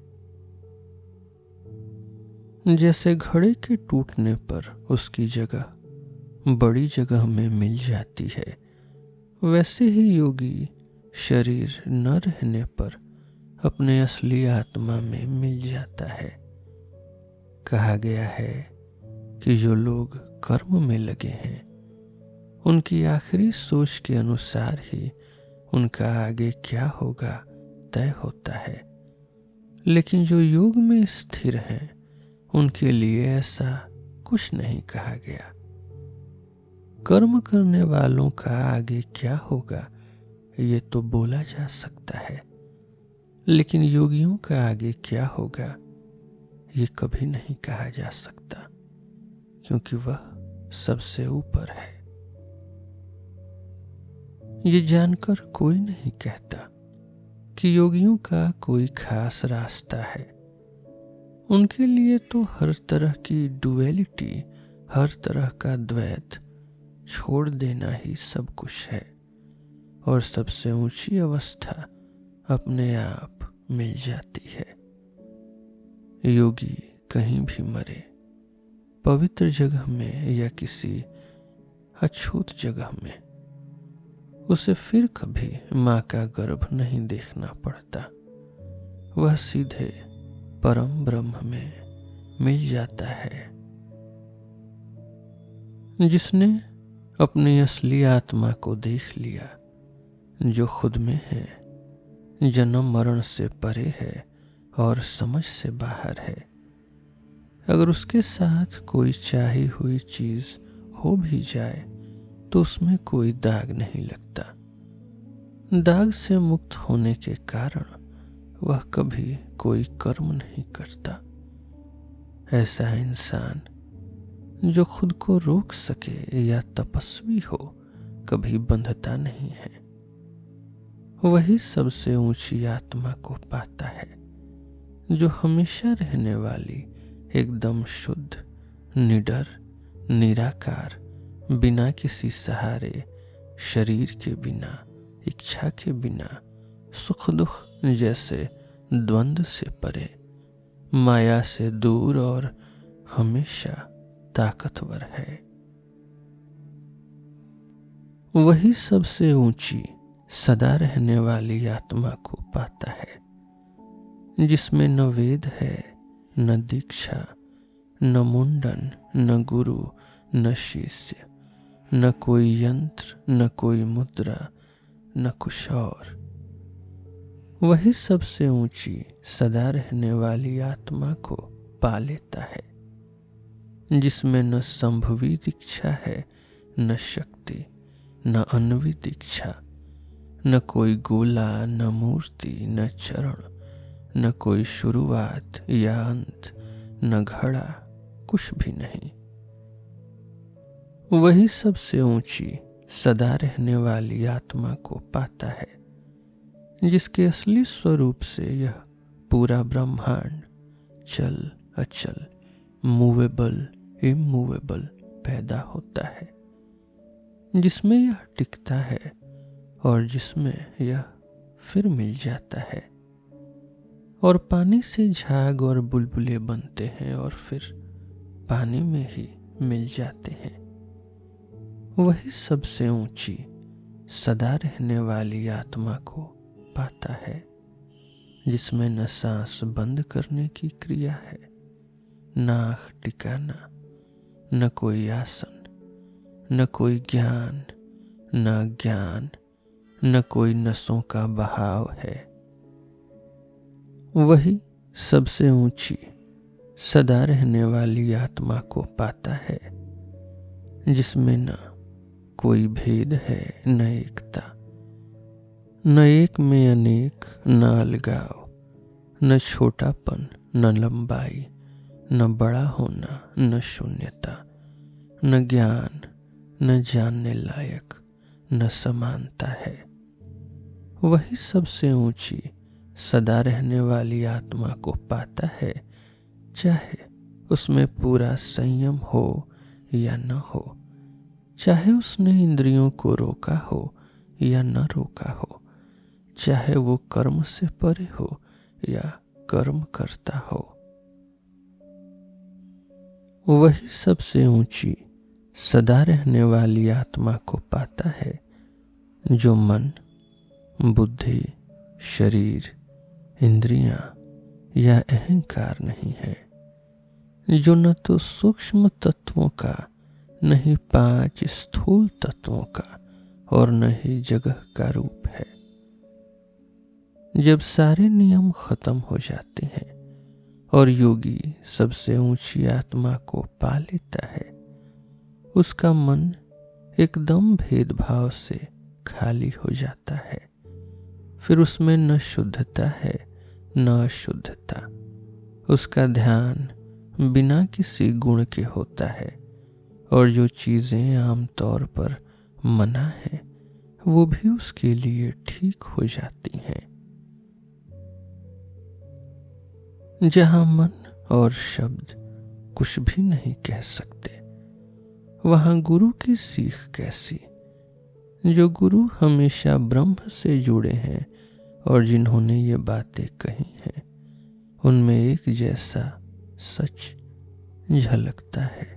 [SPEAKER 1] जैसे घड़े के टूटने पर उसकी जगह बड़ी जगह में मिल जाती है, वैसे ही योगी शरीर न रहने पर अपने असली आत्मा में मिल जाता है। कहा गया है कि जो लोग कर्म में लगे हैं उनकी आखिरी सोच के अनुसार ही उनका आगे क्या होगा तय होता है, लेकिन जो योग में स्थिर हैं उनके लिए ऐसा कुछ नहीं कहा गया। कर्म करने वालों का आगे क्या होगा ये तो बोला जा सकता है, लेकिन योगियों का आगे क्या होगा ये कभी नहीं कहा जा सकता, क्योंकि वह सबसे ऊपर है। ये जानकर कोई नहीं कहता कि योगियों का कोई खास रास्ता है। उनके लिए तो हर तरह की डुअलिटी, हर तरह का द्वैत छोड़ देना ही सब कुछ है और सबसे ऊंची अवस्था अपने आप मिल जाती है। योगी कहीं भी मरे, पवित्र जगह में या किसी अछूत जगह में, उसे फिर कभी माँ का गर्भ नहीं देखना पड़ता। वह सीधे परम ब्रह्म में मिल जाता है। जिसने अपनी असली आत्मा को देख लिया, जो खुद में है, जन्म मरण से परे है और समझ से बाहर है, अगर उसके साथ कोई चाही हुई चीज हो भी जाए तो उसमें कोई दाग नहीं लगता। दाग से मुक्त होने के कारण वह कभी कोई कर्म नहीं करता। ऐसा इंसान जो खुद को रोक सके या तपस्वी हो, कभी बंधता नहीं है। वही सबसे ऊंची आत्मा को पाता है, जो हमेशा रहने वाली, एकदम शुद्ध, निडर, निराकार, बिना किसी सहारे, शरीर के बिना, इच्छा के बिना, सुख दुख जैसे द्वंद्व से परे, माया से दूर और हमेशा ताकतवर है। वही सबसे ऊंची, सदा रहने वाली आत्मा को पाता है, जिसमें न वेद है, न दीक्षा, न मुंडन, न गुरु, न शिष्य, न कोई यंत्र, न कोई मुद्रा, न कुछ और। वही सबसे ऊंची, सदा रहने वाली आत्मा को पा लेता है, जिसमें न संभवी दीक्षा है, न शक्ति, न अन्वी दीक्षा, न कोई गोला, न मूर्ति, न चरण, न कोई शुरुआत या अंत, न घड़ा, कुछ भी नहीं। वही सबसे ऊंची, सदा रहने वाली आत्मा को पाता है, जिसके असली स्वरूप से यह पूरा ब्रह्मांड चल अचल, मूवेबल, इमूवेबल पैदा होता है, जिसमें यह टिकता है और जिसमें यह फिर मिल जाता है। और पानी से झाग और बुलबुले बनते हैं और फिर पानी में ही मिल जाते हैं। वही सबसे ऊंची, सदा रहने वाली आत्मा को पाता है, जिसमें न सांस बंद करने की क्रिया है, न आँख टिकाना, न कोई आसन, न कोई ज्ञान, न ज्ञान, न कोई नसों का बहाव है। वही सबसे ऊंची सदा रहने वाली आत्मा को पाता है, जिसमें न कोई भेद है न एकता, न एक में अनेक न अलगाव, न छोटापन न लंबाई, न बड़ा होना न शून्यता, न ज्ञान न जानने लायक न समानता है। वही सबसे ऊंची सदा रहने वाली आत्मा को पाता है, चाहे उसमें पूरा संयम हो या न हो, चाहे उसने इंद्रियों को रोका हो या न रोका हो, चाहे वो कर्म से परे हो या कर्म करता हो। वही सबसे ऊंची सदा रहने वाली आत्मा को पाता है, जो मन, बुद्धि, शरीर, इंद्रियां या अहंकार नहीं है, जो न तो सूक्ष्म तत्वों का, न ही 5 स्थूल तत्वों का और न ही जगह का रूप है। जब सारे नियम खत्म हो जाते हैं और योगी सबसे ऊंची आत्मा को पा लेता है, उसका मन एकदम भेदभाव से खाली हो जाता है। फिर उसमें न शुद्धता है न अशुद्धता। उसका ध्यान बिना किसी गुण के होता है और जो चीजें आमतौर पर मना है वो भी उसके लिए ठीक हो जाती हैं। जहां मन और शब्द कुछ भी नहीं कह सकते, वहां गुरु की सीख कैसी? जो गुरु हमेशा ब्रह्म से जुड़े हैं और जिन्होंने ये बातें कही हैं, उनमें एक जैसा सच झलकता है।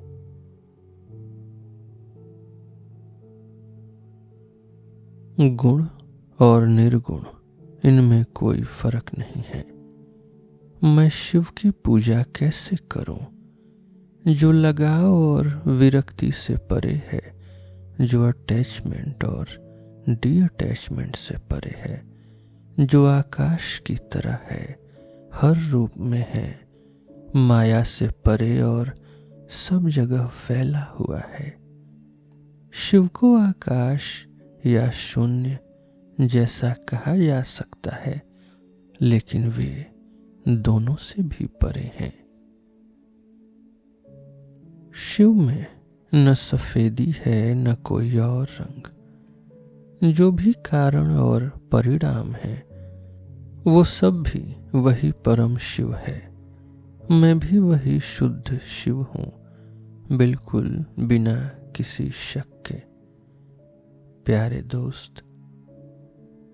[SPEAKER 1] गुण और निर्गुण, इनमें कोई फर्क नहीं है। मैं शिव की पूजा कैसे करूं, जो लगाव और विरक्ति से परे है, जो अटैचमेंट और डी अटैचमेंट से परे है, जो आकाश की तरह है, हर रूप में है, माया से परे और सब जगह फैला हुआ है। शिव को आकाश या शून्य जैसा कहा जा सकता है, लेकिन वे दोनों से भी परे हैं। शिव में न सफेदी है न कोई और रंग। जो भी कारण और परिणाम है, वो सब भी वही परम शिव है। मैं भी वही शुद्ध शिव हूं, बिल्कुल बिना किसी शक के। प्यारे दोस्त,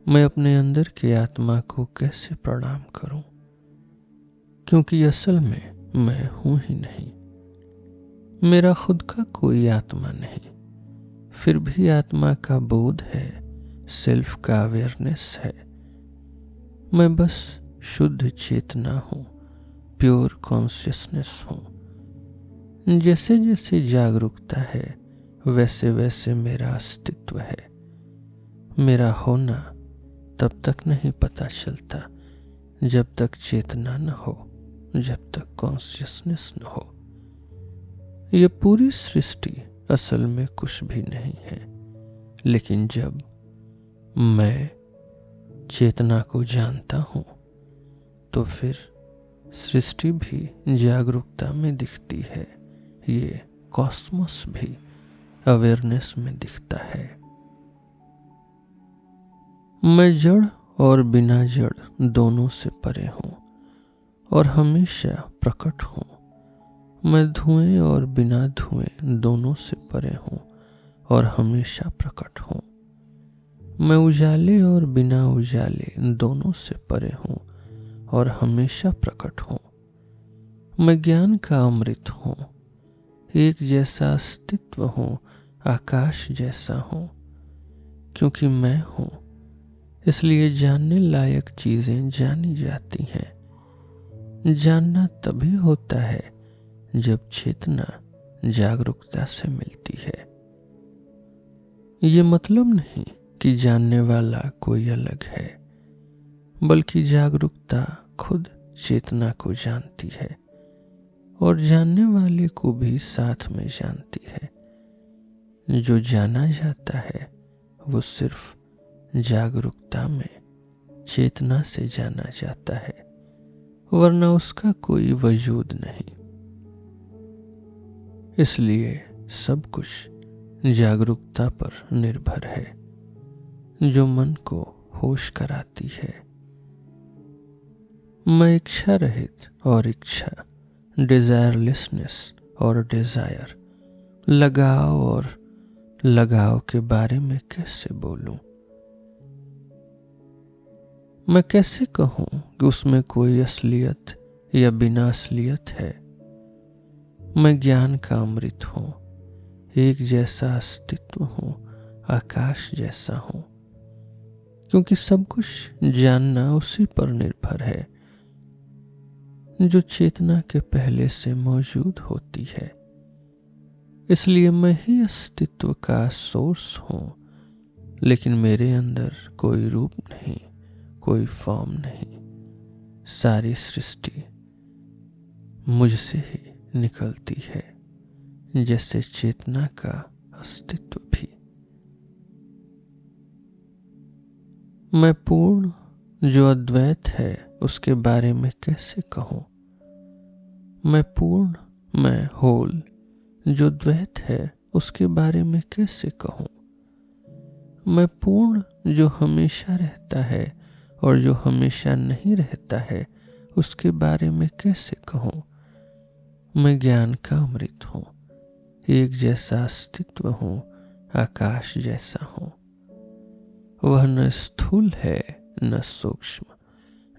[SPEAKER 1] मैं अपने अंदर की आत्मा को कैसे प्रणाम करूं, क्योंकि असल में मैं हूं ही नहीं। मेरा खुद का कोई आत्मा नहीं, फिर भी आत्मा का बोध है, सेल्फ का अवेयरनेस है। मैं बस शुद्ध चेतना हूं, प्योर कॉन्शियसनेस हूं। जैसे जैसे जागरूकता है, वैसे वैसे मेरा अस्तित्व है। मेरा होना तब तक नहीं पता चलता जब तक चेतना न हो, जब तक कॉन्शियसनेस न हो। यह पूरी सृष्टि असल में कुछ भी नहीं है, लेकिन जब मैं चेतना को जानता हूं, तो फिर सृष्टि भी जागरूकता में दिखती है। ये कॉस्मोस भी अवेयरनेस में दिखता है। मैं जड़ और बिना जड़ दोनों से परे हूं और हमेशा प्रकट हूं। मैं धुएं और बिना धुएं दोनों से परे हूं और हमेशा प्रकट हूं। मैं उजाले और बिना उजाले दोनों से परे हूं और हमेशा प्रकट हूं। मैं ज्ञान का अमृत हूं, एक जैसा अस्तित्व हूं, आकाश जैसा हूं। क्योंकि मैं हूं, इसलिए जानने लायक चीजें जानी जाती हैं। जानना तभी होता है जब चेतना जागरूकता से मिलती है। ये मतलब नहीं कि जानने वाला कोई अलग है, बल्कि जागरूकता खुद चेतना को जानती है और जानने वाले को भी साथ में जानती है। जो जाना जाता है वो सिर्फ जागरूकता में चेतना से जाना जाता है, वरना उसका कोई वजूद नहीं। इसलिए सब कुछ जागरूकता पर निर्भर है, जो मन को होश कराती है। मैं इच्छा रहित और इच्छा, डिजायरलेसनेस और डिजायर, लगाव और लगाव के बारे में कैसे बोलूं? मैं कैसे कहूं कि उसमें कोई असलियत या बिना असलियत है? मैं ज्ञान का अमृत हूं, एक जैसा अस्तित्व हूं, आकाश जैसा हूं, क्योंकि सब कुछ जानना उसी पर निर्भर है जो चेतना के पहले से मौजूद होती है। इसलिए मैं ही अस्तित्व का सोर्स हूं, लेकिन मेरे अंदर कोई रूप नहीं, कोई फॉर्म नहीं। सारी सृष्टि मुझसे ही निकलती है, जैसे चेतना का अस्तित्व भी। मैं पूर्ण जो अद्वैत है उसके बारे में कैसे कहूं? मैं पूर्ण, मैं होल जो द्वैत है उसके बारे में कैसे कहूं? मैं पूर्ण जो हमेशा रहता है और जो हमेशा नहीं रहता है उसके बारे में कैसे कहूं? मैं ज्ञान का अमृत हूं, एक जैसा अस्तित्व हूं, आकाश जैसा हूं। वह न स्थूल है न सूक्ष्म,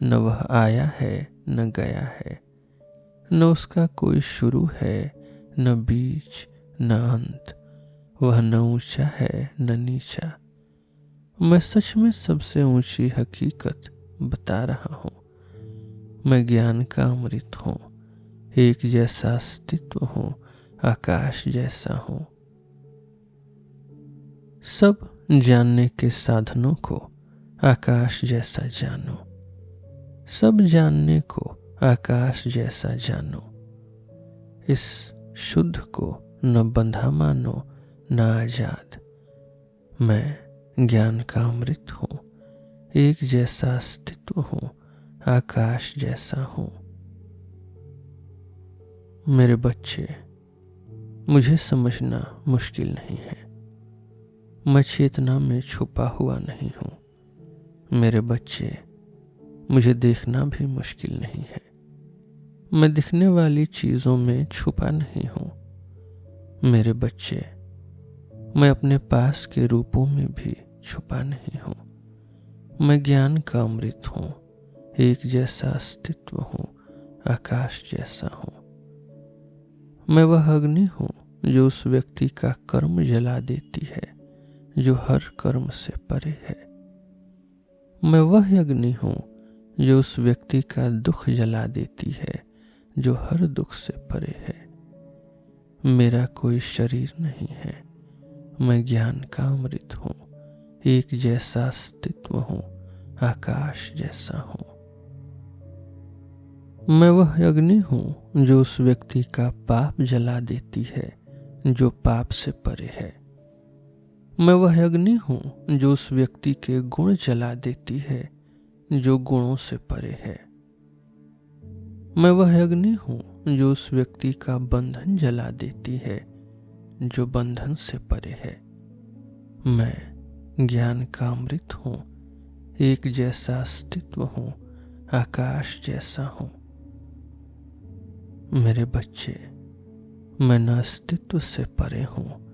[SPEAKER 1] न वह आया है न गया है, न उसका कोई शुरू है न बीच न अंत। वह न ऊंचा है न नीचा। मैं सच में सबसे ऊंची हकीकत बता रहा हूं। मैं ज्ञान का अमृत हूं, एक जैसा अस्तित्व हूं, आकाश जैसा हूं। सब जानने के साधनों को आकाश जैसा जानो, सब जानने को आकाश जैसा जानो। इस शुद्ध को न बंधा मानो न आजाद। मैं ज्ञान का अमृत हूं, एक जैसा अस्तित्व हूं, आकाश जैसा हूं। मेरे बच्चे, मुझे समझना मुश्किल नहीं है। मैं चेतना में छुपा हुआ नहीं हूं। मेरे बच्चे, मुझे देखना भी मुश्किल नहीं है। मैं दिखने वाली चीजों में छुपा नहीं हूं। मेरे बच्चे, मैं अपने पास के रूपों में भी छुपा नहीं हूं। मैं ज्ञान का अमृत हूं, एक जैसा अस्तित्व हूं, आकाश जैसा हूं। मैं वह अग्नि हूं जो उस व्यक्ति का कर्म जला देती है जो हर कर्म से परे है। मैं वह अग्नि हूं जो उस व्यक्ति का दुख जला देती है जो हर दुख से परे है। मेरा कोई शरीर नहीं है। मैं ज्ञान का अमृत हूं, एक जैसा अस्तित्व हूं, आकाश जैसा हूं। मैं वह अग्नि हूं जो उस व्यक्ति का पाप जला देती है जो पाप से परे है। मैं वह अग्नि हूं जो उस व्यक्ति के गुण जला देती है जो गुणों से परे है। मैं वह अग्नि हूं जो उस व्यक्ति का बंधन जला देती है जो बंधन से परे है। मैं ज्ञान का अमृत हूं, एक जैसा अस्तित्व हूं, आकाश जैसा हूं। मेरे बच्चे, मैं न अस्तित्व से परे हूं,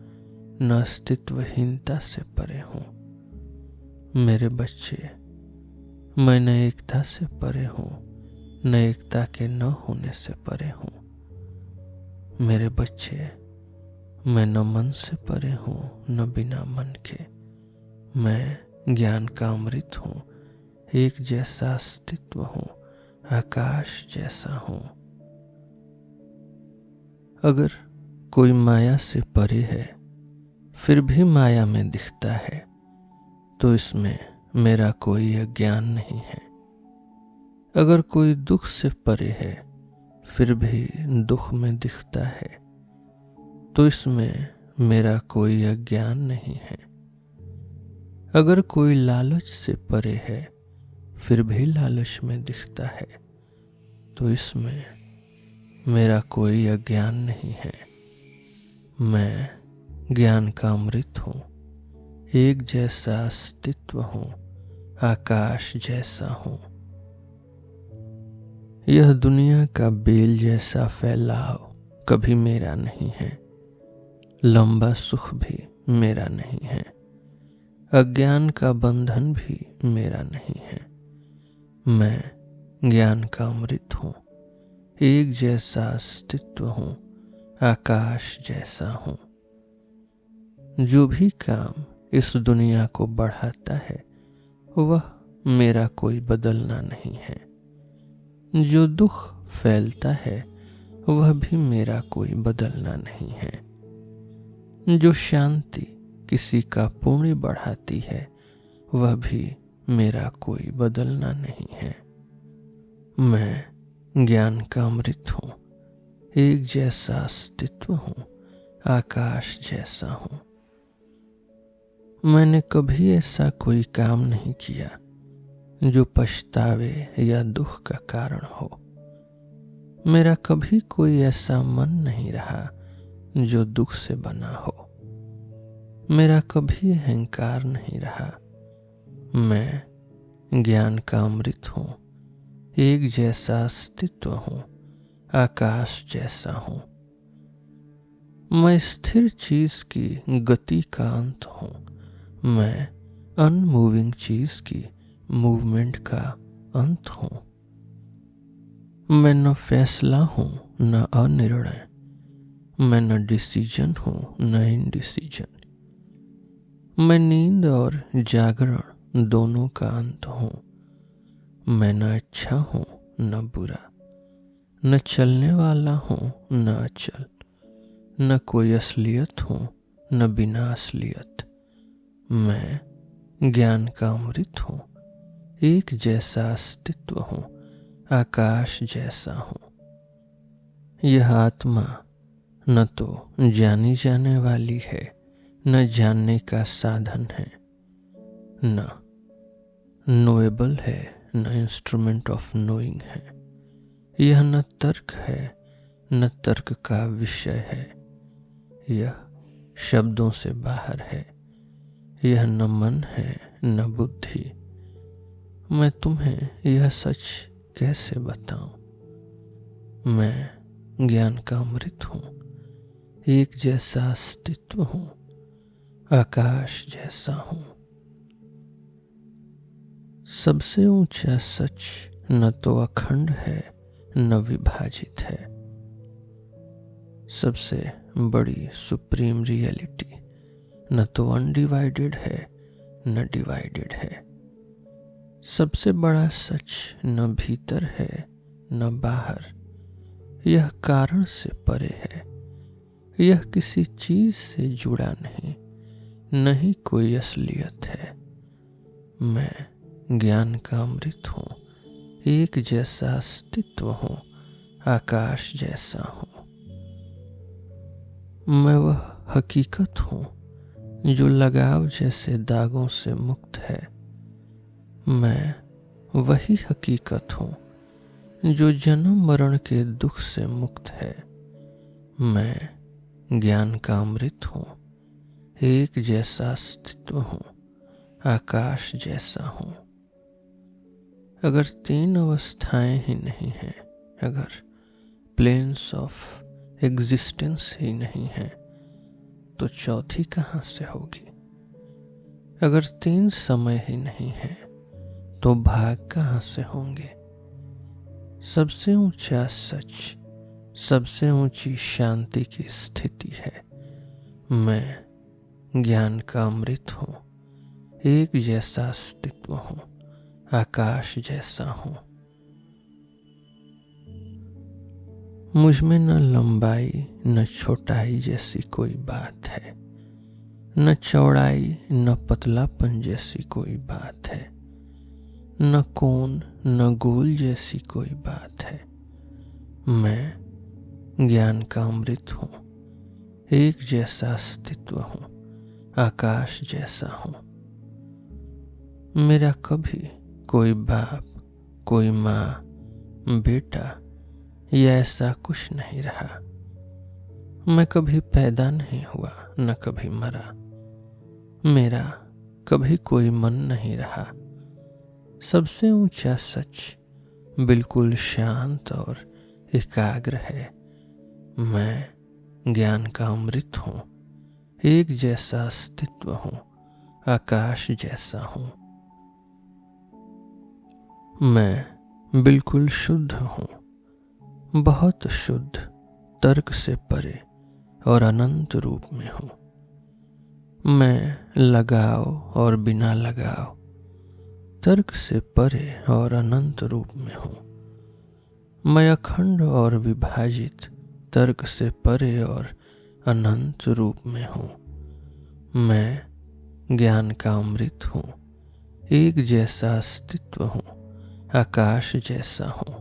[SPEAKER 1] न अस्तित्वहीनता से परे हूं। मेरे बच्चे, मैं न एकता से परे हूं, न एकता के न होने से परे हूं। मेरे बच्चे, मैं न मन से परे हूं न बिना मन के। मैं ज्ञान का अमृत हूं, एक जैसा अस्तित्व हूं, आकाश जैसा हूं। अगर कोई माया से परे है फिर भी माया में दिखता है, तो इसमें मेरा कोई अज्ञान नहीं है। अगर कोई दुख से परे है, फिर भी दुख में दिखता है, तो इसमें मेरा कोई अज्ञान नहीं है। अगर कोई लालच से परे है, फिर भी लालच में दिखता है, तो इसमें मेरा कोई अज्ञान नहीं है। मैं ज्ञान का अमृत हूँ, एक जैसा अस्तित्व हूँ, आकाश जैसा हूँ। यह दुनिया का बेल जैसा फैलाव कभी मेरा नहीं है, लंबा सुख भी मेरा नहीं है, अज्ञान का बंधन भी मेरा नहीं है। मैं ज्ञान का अमृत हूँ, एक जैसा अस्तित्व हूँ, आकाश जैसा हूँ। जो भी काम इस दुनिया को बढ़ाता है, वह मेरा कोई बदलना नहीं है। जो दुख फैलता है, वह भी मेरा कोई बदलना नहीं है। जो शांति किसी का पुण्य बढ़ाती है, वह भी मेरा कोई बदलना नहीं है। मैं ज्ञान का अमृत हूँ, एक जैसा अस्तित्व हूँ, आकाश जैसा हूँ। मैंने कभी ऐसा कोई काम नहीं किया जो पछतावे या दुख का कारण हो। मेरा कभी कोई ऐसा मन नहीं रहा जो दुख से बना हो। मेरा कभी अहंकार नहीं रहा। मैं ज्ञान का अमृत हूँ, एक जैसा अस्तित्व हूँ, आकाश जैसा हूँ। मैं स्थिर चीज की गति का अंत हूँ। मैं अनमूविंग चीज की मूवमेंट का अंत हूँ। मैं न फैसला हूँ न अनिर्णय। मैं न डिसीजन हूँ न इनडिसीजन। मैं नींद और जागरण दोनों का अंत हूँ। मैं न अच्छा हूँ न बुरा, न चलने वाला हूँ न अचल, न कोई असलियत हूँ न बिना असलियत। मैं ज्ञान का अमृत हूँ, एक जैसा अस्तित्व हूँ, आकाश जैसा हूँ। यह आत्मा न तो जानी जाने वाली है, न जानने का साधन है, न नोएबल है, न इंस्ट्रूमेंट ऑफ नोइंग है। यह न तर्क है, न तर्क का विषय है। यह शब्दों से बाहर है। यह न मन है न बुद्धि। मैं तुम्हें यह सच कैसे बताऊं? मैं ज्ञान का अमृत हूँ, एक जैसा अस्तित्व हूँ, आकाश जैसा हूँ। सबसे ऊंचा सच न तो अखंड है न विभाजित है। सबसे बड़ी सुप्रीम रियलिटी न तो अनडिवाइडेड है न डिवाइडेड है। सबसे बड़ा सच न भीतर है न बाहर। यह कारण से परे है। यह किसी चीज से जुड़ा नहीं, न ही कोई असलियत है। मैं ज्ञान का अमृत हूँ, एक जैसा अस्तित्व हूँ, आकाश जैसा हूँ। मैं वह हकीकत हूँ जो लगाव जैसे दागों से मुक्त है। मैं वही हकीकत हूँ जो जन्म मरण के दुख से मुक्त है। मैं ज्ञान का अमृत हूँ, एक जैसा अस्तित्व हूँ, आकाश जैसा हूँ। अगर तीन अवस्थाएं ही नहीं हैं, अगर प्लेन्स ऑफ एग्जिस्टेंस ही नहीं है, तो चौथी कहाँ से होगी? अगर तीन समय ही नहीं है, तो भाग कहाँ से होंगे? सबसे ऊंचा सच, सबसे ऊंची शांति की स्थिति है। मैं ज्ञान का अमृत हूँ, एक जैसा अस्तित्व हूँ, आकाश जैसा हूँ। मुझ में न लंबाई न छोटाई जैसी कोई बात है, न चौड़ाई न पतलापन जैसी कोई बात है, न कोण न गोल जैसी कोई बात है। मैं ज्ञान का अमृत हूँ, एक जैसा अस्तित्व हूँ, आकाश जैसा हूँ। मेरा कभी कोई बाप, कोई माँ, बेटा या ऐसा कुछ नहीं रहा। मैं कभी पैदा नहीं हुआ, न कभी मरा। मेरा कभी कोई मन नहीं रहा। सबसे ऊंचा सच बिल्कुल शांत और एकाग्र है। मैं ज्ञान का अमृत हूँ, एक जैसा अस्तित्व हूँ, आकाश जैसा हूँ। मैं बिल्कुल शुद्ध हूँ, बहुत शुद्ध, तर्क से परे और अनंत रूप में हूँ। मैं लगाव और बिना लगाव, तर्क से परे और अनंत रूप में हूँ। मैं अखंड और विभाजित, तर्क से परे और अनंत रूप में हूँ। मैं ज्ञान का अमृत हूँ, एक जैसा अस्तित्व हूँ, आकाश जैसा हूँ।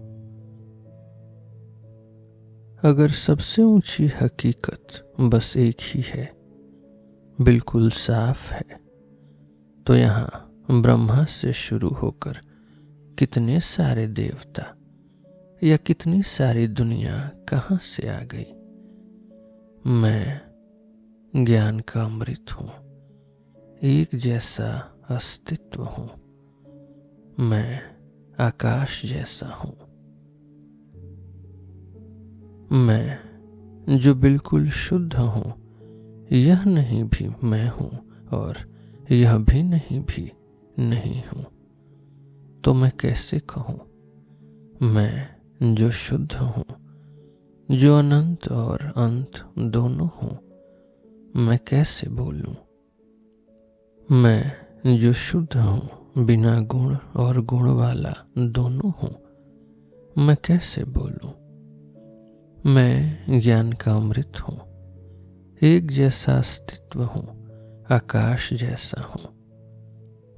[SPEAKER 1] अगर सबसे ऊंची हकीकत बस एक ही है, बिल्कुल साफ है, तो यहाँ ब्रह्मा से शुरू होकर कितने सारे देवता या कितनी सारी दुनिया कहाँ से आ गई। मैं ज्ञान का अमृत हूँ, एक जैसा अस्तित्व हूँ। मैं आकाश जैसा हूँ। मैं जो बिल्कुल शुद्ध हूँ, यह नहीं भी मैं हूँ और यह भी नहीं हूँ। तो मैं कैसे कहूँ मैं जो शुद्ध हूँ, जो अनंत और अंत दोनों हूँ, मैं कैसे बोलूँ। मैं जो शुद्ध हूँ, बिना गुण और गुण वाला दोनों हूँ, मैं कैसे बोलूँ। मैं ज्ञान का अमृत हूँ, एक जैसा अस्तित्व हूँ, आकाश जैसा हूँ।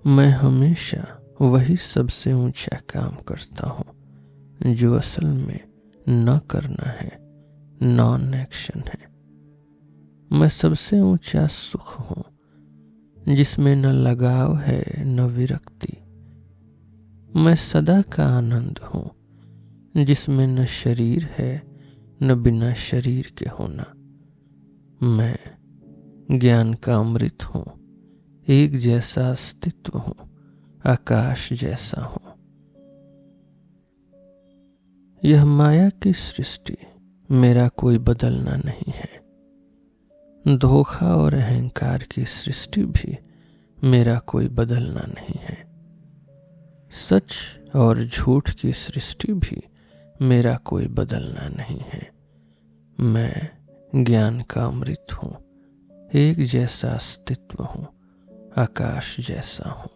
[SPEAKER 1] मैं हमेशा वही सबसे ऊंचा काम करता हूँ जो असल में न करना है, नॉन एक्शन है। मैं सबसे ऊंचा सुख हूँ, जिसमें न लगाव है न विरक्ति। मैं सदा का आनंद हूँ, जिसमें न शरीर है न बिना शरीर के होना। मैं ज्ञान का अमृत हूँ, एक जैसा अस्तित्व हूँ, आकाश जैसा हूँ। यह माया की सृष्टि मेरा कोई बदलना नहीं है। धोखा और अहंकार की सृष्टि भी मेरा कोई बदलना नहीं है। सच और झूठ की सृष्टि भी मेरा कोई बदलना नहीं है। मैं ज्ञान का अमृत हूँ, एक जैसा अस्तित्व हूँ, आकाश जैसा हूँ।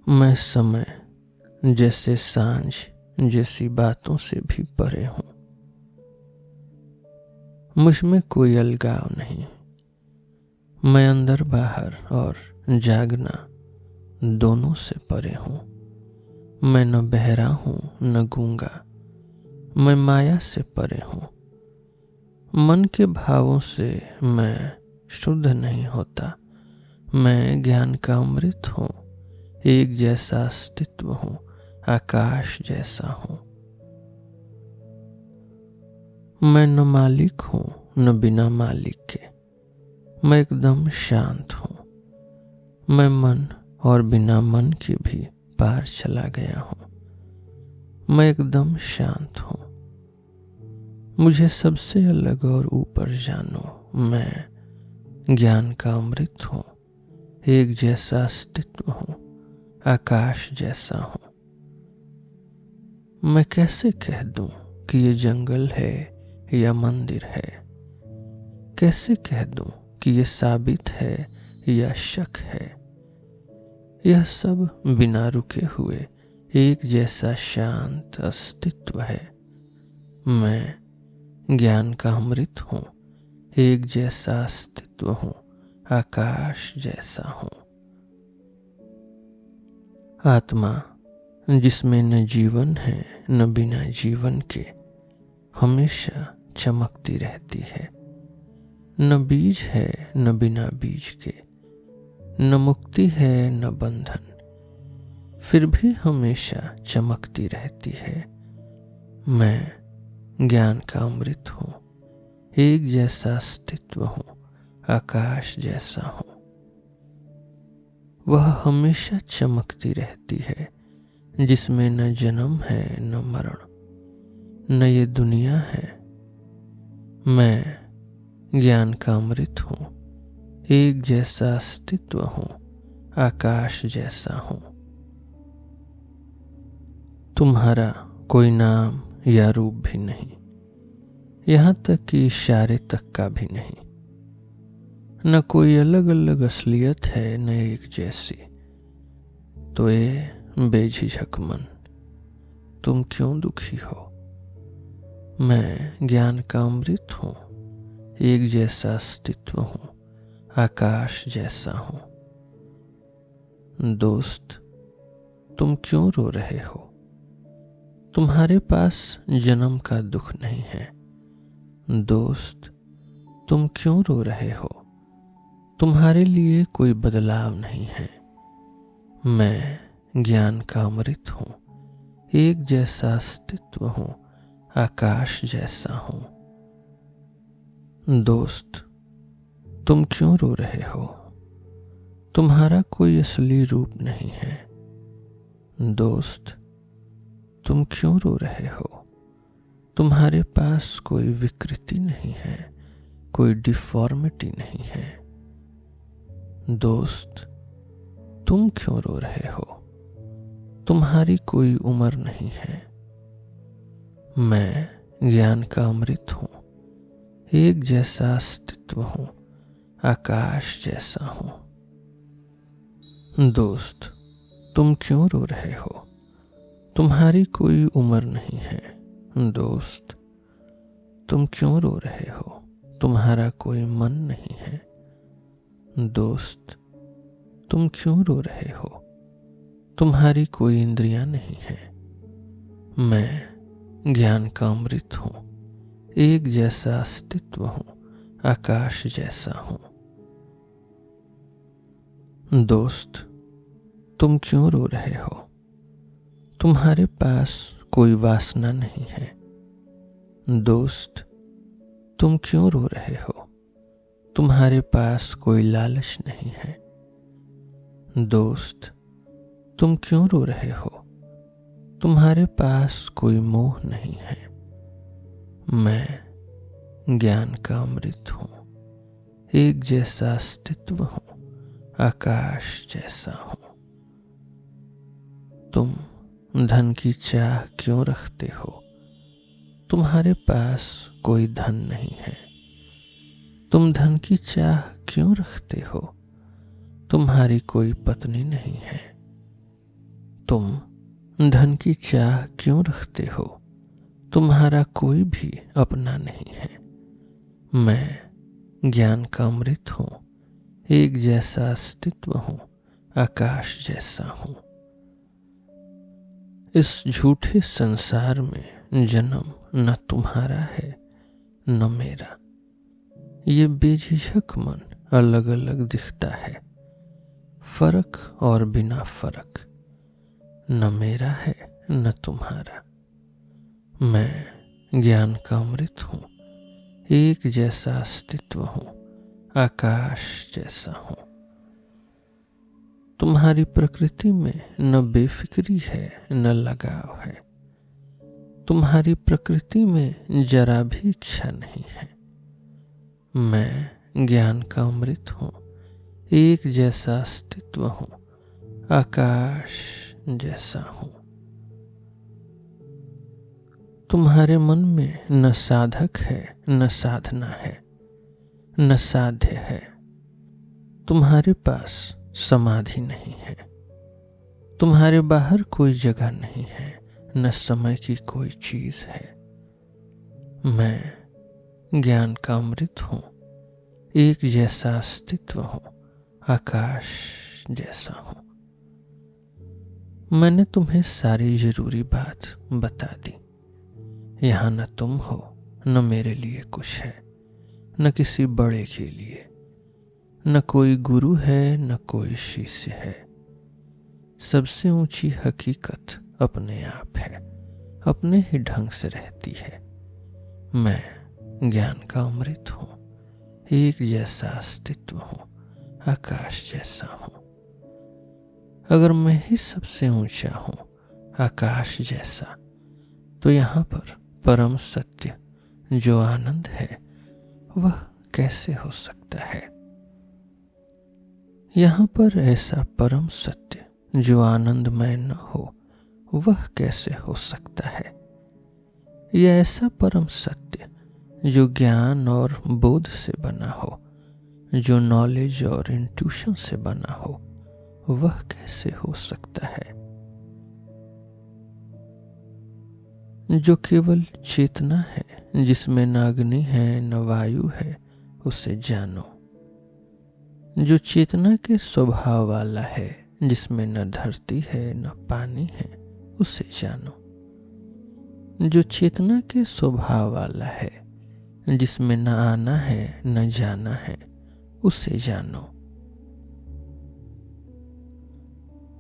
[SPEAKER 1] मैं समय जैसे सांझ जैसी बातों से भी परे हूँ। मुझ में कोई अलगाव नहीं। मैं अंदर बाहर और जागना दोनों से परे हूँ। मैं न बहरा हूँ न गूंगा। मैं माया से परे हूँ। मन के भावों से मैं शुद्ध नहीं होता। मैं ज्ञान का अमृत हूँ, एक जैसा अस्तित्व हूँ, आकाश जैसा हूँ। मैं न मालिक हूँ न बिना मालिक के। मैं एकदम शांत हूँ। मैं मन और बिना मन के भी पार चला गया हूँ। मैं एकदम शांत हूँ। मुझे सबसे अलग और ऊपर जानो। मैं ज्ञान का अमृत हूँ, एक जैसा अस्तित्व हूँ, आकाश जैसा हूँ। मैं कैसे कह दूं कि ये जंगल है या मंदिर है। कैसे कह दूं कि ये साबित है या शक है। यह सब बिना रुके हुए एक जैसा शांत अस्तित्व है। मैं ज्ञान का अमृत हूँ, एक जैसा अस्तित्व हूँ, आकाश जैसा हूँ। आत्मा जिसमें न जीवन है न बिना जीवन के, हमेशा चमकती रहती है। न बीज है न बिना बीज के, न मुक्ति है न बंधन, फिर भी हमेशा चमकती रहती है। मैं ज्ञान का अमृत हूँ, एक जैसा अस्तित्व हूँ, आकाश जैसा हूँ। वह हमेशा चमकती रहती है, जिसमें न जन्म है न मरण, न ये दुनिया है। मैं ज्ञान का अमृत हूँ, एक जैसा अस्तित्व हूँ, आकाश जैसा हूँ। तुम्हारा कोई नाम या रूप भी नहीं, यहाँ तक कि इशारे तक का भी नहीं। न कोई अलग अलग असलियत है न एक जैसी। तो ये बेझिझक मन, तुम क्यों दुखी हो? मैं ज्ञान का अमृत हूँ, एक जैसा अस्तित्व हूँ, आकाश जैसा हूँ। दोस्त, तुम क्यों रो रहे हो? तुम्हारे पास जन्म का दुख नहीं है। दोस्त, तुम क्यों रो रहे हो? तुम्हारे लिए कोई बदलाव नहीं है। मैं ज्ञान का अमृत हूँ, एक जैसा अस्तित्व हूँ, आकाश जैसा हूँ। दोस्त, तुम क्यों रो रहे हो? तुम्हारा कोई असली रूप नहीं है। दोस्त, तुम क्यों रो रहे हो? तुम्हारे पास कोई विकृति नहीं है, कोई डिफॉर्मिटी नहीं है। दोस्त, तुम क्यों रो रहे हो? तुम्हारी कोई उम्र नहीं है। मैं ज्ञान का अमृत हूँ, एक जैसा अस्तित्व हूँ, आकाश जैसा हूँ। दोस्त, तुम क्यों रो रहे हो? तुम्हारी कोई उम्र नहीं है। दोस्त, तुम क्यों रो रहे हो? तुम्हारा कोई मन नहीं है। दोस्त, तुम क्यों रो रहे हो? तुम्हारी कोई इंद्रियां नहीं है। मैं ज्ञान का अमृत हूँ, एक जैसा अस्तित्व हूँ, आकाश जैसा हूँ। दोस्त, तुम क्यों रो रहे हो? तुम्हारे पास कोई वासना नहीं है। दोस्त, तुम क्यों रो रहे हो? तुम्हारे पास कोई लालच नहीं है। दोस्त, तुम क्यों रो रहे हो? तुम्हारे पास कोई मोह नहीं है। मैं ज्ञान का अमृत हूँ, एक जैसा अस्तित्व हूँ, आकाश जैसा हूँ। तुम धन की चाह क्यों रखते हो? तुम्हारे पास कोई धन नहीं है। तुम धन की चाह क्यों रखते हो? तुम्हारी कोई पत्नी नहीं है। तुम धन की चाह क्यों रखते हो? तुम्हारा कोई भी अपना नहीं है। मैं ज्ञान का अमृत हूँ, एक जैसा अस्तित्व हूँ, आकाश जैसा हूँ। इस झूठे संसार में जन्म न तुम्हारा है न मेरा। ये बेझिझक मन अलग अलग दिखता है, फर्क और बिना फर्क, न मेरा है न तुम्हारा। मैं ज्ञान का अमृत हूँ, एक जैसा अस्तित्व हूँ, आकाश जैसा हूँ। तुम्हारी प्रकृति में न बेफिक्री है न लगाव है। तुम्हारी प्रकृति में जरा भी इच्छा नहीं है। मैं ज्ञान का अमृत हूँ, एक जैसा अस्तित्व हूँ, आकाश जैसा हूँ। तुम्हारे मन में न साधक है न साधना है, न साध्य है। तुम्हारे पास समाधि नहीं है। तुम्हारे बाहर कोई जगह नहीं है, न समय की कोई चीज है। मैं ज्ञान का अमृत हूँ, एक जैसा अस्तित्व हूँ, आकाश जैसा हूँ। मैंने तुम्हें सारी जरूरी बात बता दी। यहाँ न तुम हो, न मेरे लिए कुछ है, न किसी बड़े के लिए, न कोई गुरु है, न कोई शिष्य है। सबसे ऊंची हकीकत अपने आप है, अपने ही ढंग से रहती है। मैं ज्ञान का अमृत हूँ, एक जैसा अस्तित्व हूँ, आकाश जैसा हूँ। अगर मैं ही सबसे ऊंचा हूँ, आकाश जैसा, तो यहाँ पर परम सत्य जो आनंद है वह कैसे हो सकता है? यहाँ पर ऐसा परम सत्य जो आनंदमय न हो वह कैसे हो सकता है? यह ऐसा परम सत्य जो ज्ञान और बोध से बना हो, जो नॉलेज और इंट्यूशन से बना हो, वह कैसे हो सकता है? जो केवल चेतना है, जिसमें न अग्नि है न वायु है, उसे जानो। जो चेतना के स्वभाव वाला है, जिसमें न धरती है न पानी है, उसे जानो। जो चेतना के स्वभाव वाला है, जिसमें न आना है न जाना है, उसे जानो।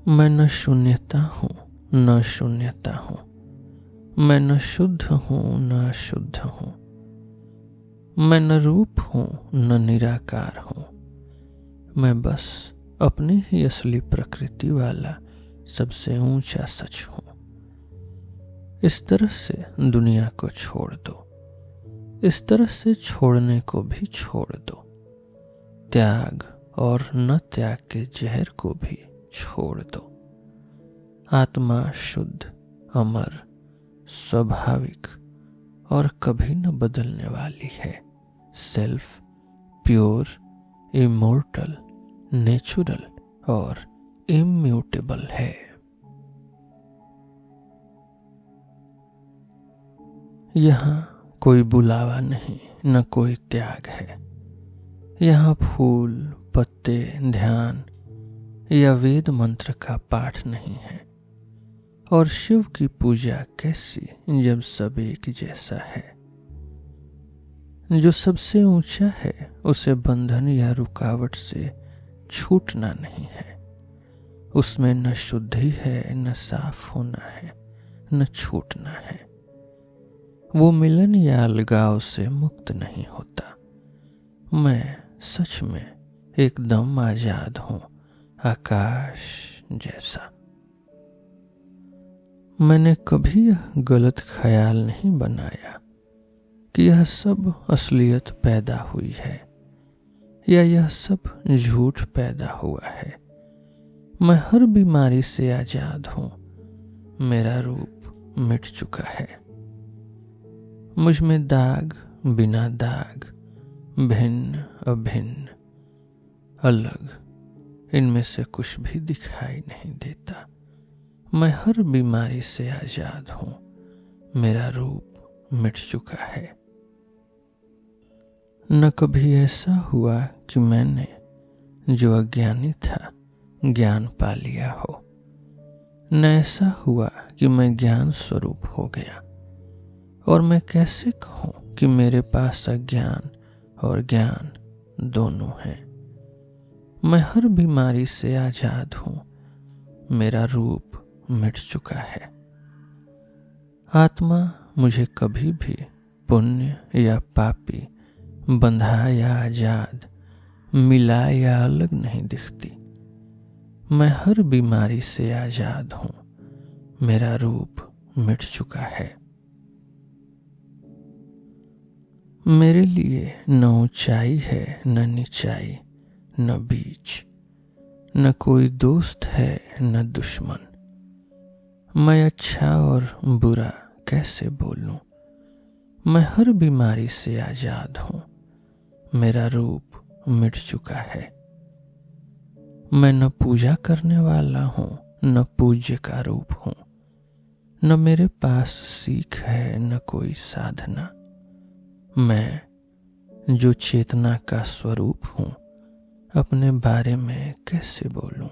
[SPEAKER 1] मैं न शून्यता हूँ न शून्यता हूँ, मैं न शुद्ध हूँ न अशुद्ध हूँ, मैं न रूप हूँ न निराकार हूँ। मैं बस अपनी ही असली प्रकृति वाला सबसे ऊंचा सच हूँ। इस तरह से दुनिया को छोड़ दो, इस तरह से छोड़ने को भी छोड़ दो। त्याग और न त्याग के जहर को भी छोड़ दो। आत्मा शुद्ध, अमर, स्वाभाविक और कभी न बदलने वाली है। सेल्फ प्योर, इमोर्टल, नेचुरल और इम्यूटेबल है। यहाँ कोई बुलावा नहीं, न कोई त्याग है। यहाँ फूल, पत्ते, ध्यान या वेद मंत्र का पाठ नहीं है। और शिव की पूजा कैसी जब सब एक जैसा है। जो सबसे ऊंचा है उसे बंधन या रुकावट से छूटना नहीं है। उसमें न शुद्धि है, न साफ होना है, न छूटना है। वो मिलन या अलगाव से मुक्त नहीं होता। मैं सच में एकदम आजाद हूँ, आकाश जैसा। मैंने कभी यह गलत ख्याल नहीं बनाया कि यह सब असलियत पैदा हुई है या यह सब झूठ पैदा हुआ है। मैं हर बीमारी से आजाद हूँ। मेरा रूप मिट चुका है। मुझ में दाग, बिना दाग, भिन्न, अभिन्न, अलग, इनमें से कुछ भी दिखाई नहीं देता। मैं हर बीमारी से आजाद हूँ। मेरा रूप मिट चुका है। न कभी ऐसा हुआ कि मैंने जो अज्ञानी था ज्ञान पा लिया हो, न ऐसा हुआ कि मैं ज्ञान स्वरूप हो गया। और मैं कैसे कहूँ कि मेरे पास अज्ञान और ज्ञान दोनों हैं। मैं हर बीमारी से आजाद हूँ। मेरा रूप मिट चुका है। आत्मा मुझे कभी भी पुण्य या पापी, बंधा या आजाद, मिला या अलग नहीं दिखती। मैं हर बीमारी से आजाद हूँ। मेरा रूप मिट चुका है। मेरे लिए न ऊंचाई है न नीचाई, न बीच, न कोई दोस्त है न दुश्मन। मैं अच्छा और बुरा कैसे बोलूं? मैं हर बीमारी से आजाद हूं। मेरा रूप मिट चुका है। मैं न पूजा करने वाला हूं न पूज्य का रूप हूं। न मेरे पास सीख है न कोई साधना। मैं जो चेतना का स्वरूप हूँ, अपने बारे में कैसे बोलूं।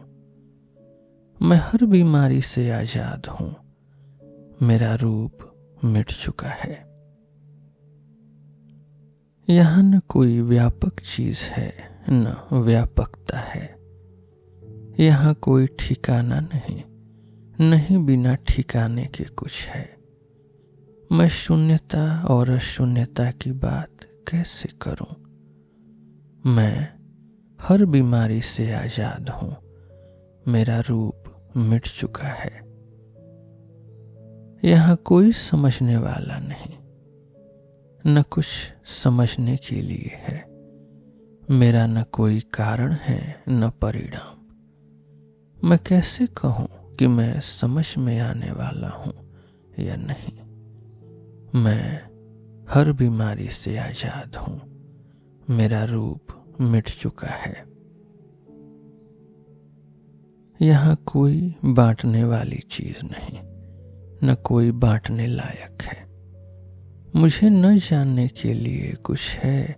[SPEAKER 1] मैं हर बीमारी से आजाद हूँ, मेरा रूप मिट चुका है। यहाँ न कोई व्यापक चीज है, न व्यापकता है। यहाँ कोई ठिकाना नहीं, नहीं बिना ठिकाने के कुछ है। मैं शून्यता और अशून्यता की बात कैसे करूं। मैं हर बीमारी से आजाद हूं, मेरा रूप मिट चुका है। यहाँ कोई समझने वाला नहीं, न कुछ समझने के लिए है। मेरा न कोई कारण है, न परिणाम। मैं कैसे कहूं कि मैं समझ में आने वाला हूं या नहीं। मैं हर बीमारी से आजाद हूं, मेरा रूप मिट चुका है। यहाँ कोई बांटने वाली चीज नहीं, न कोई बांटने लायक है। मुझे न जानने के लिए कुछ है,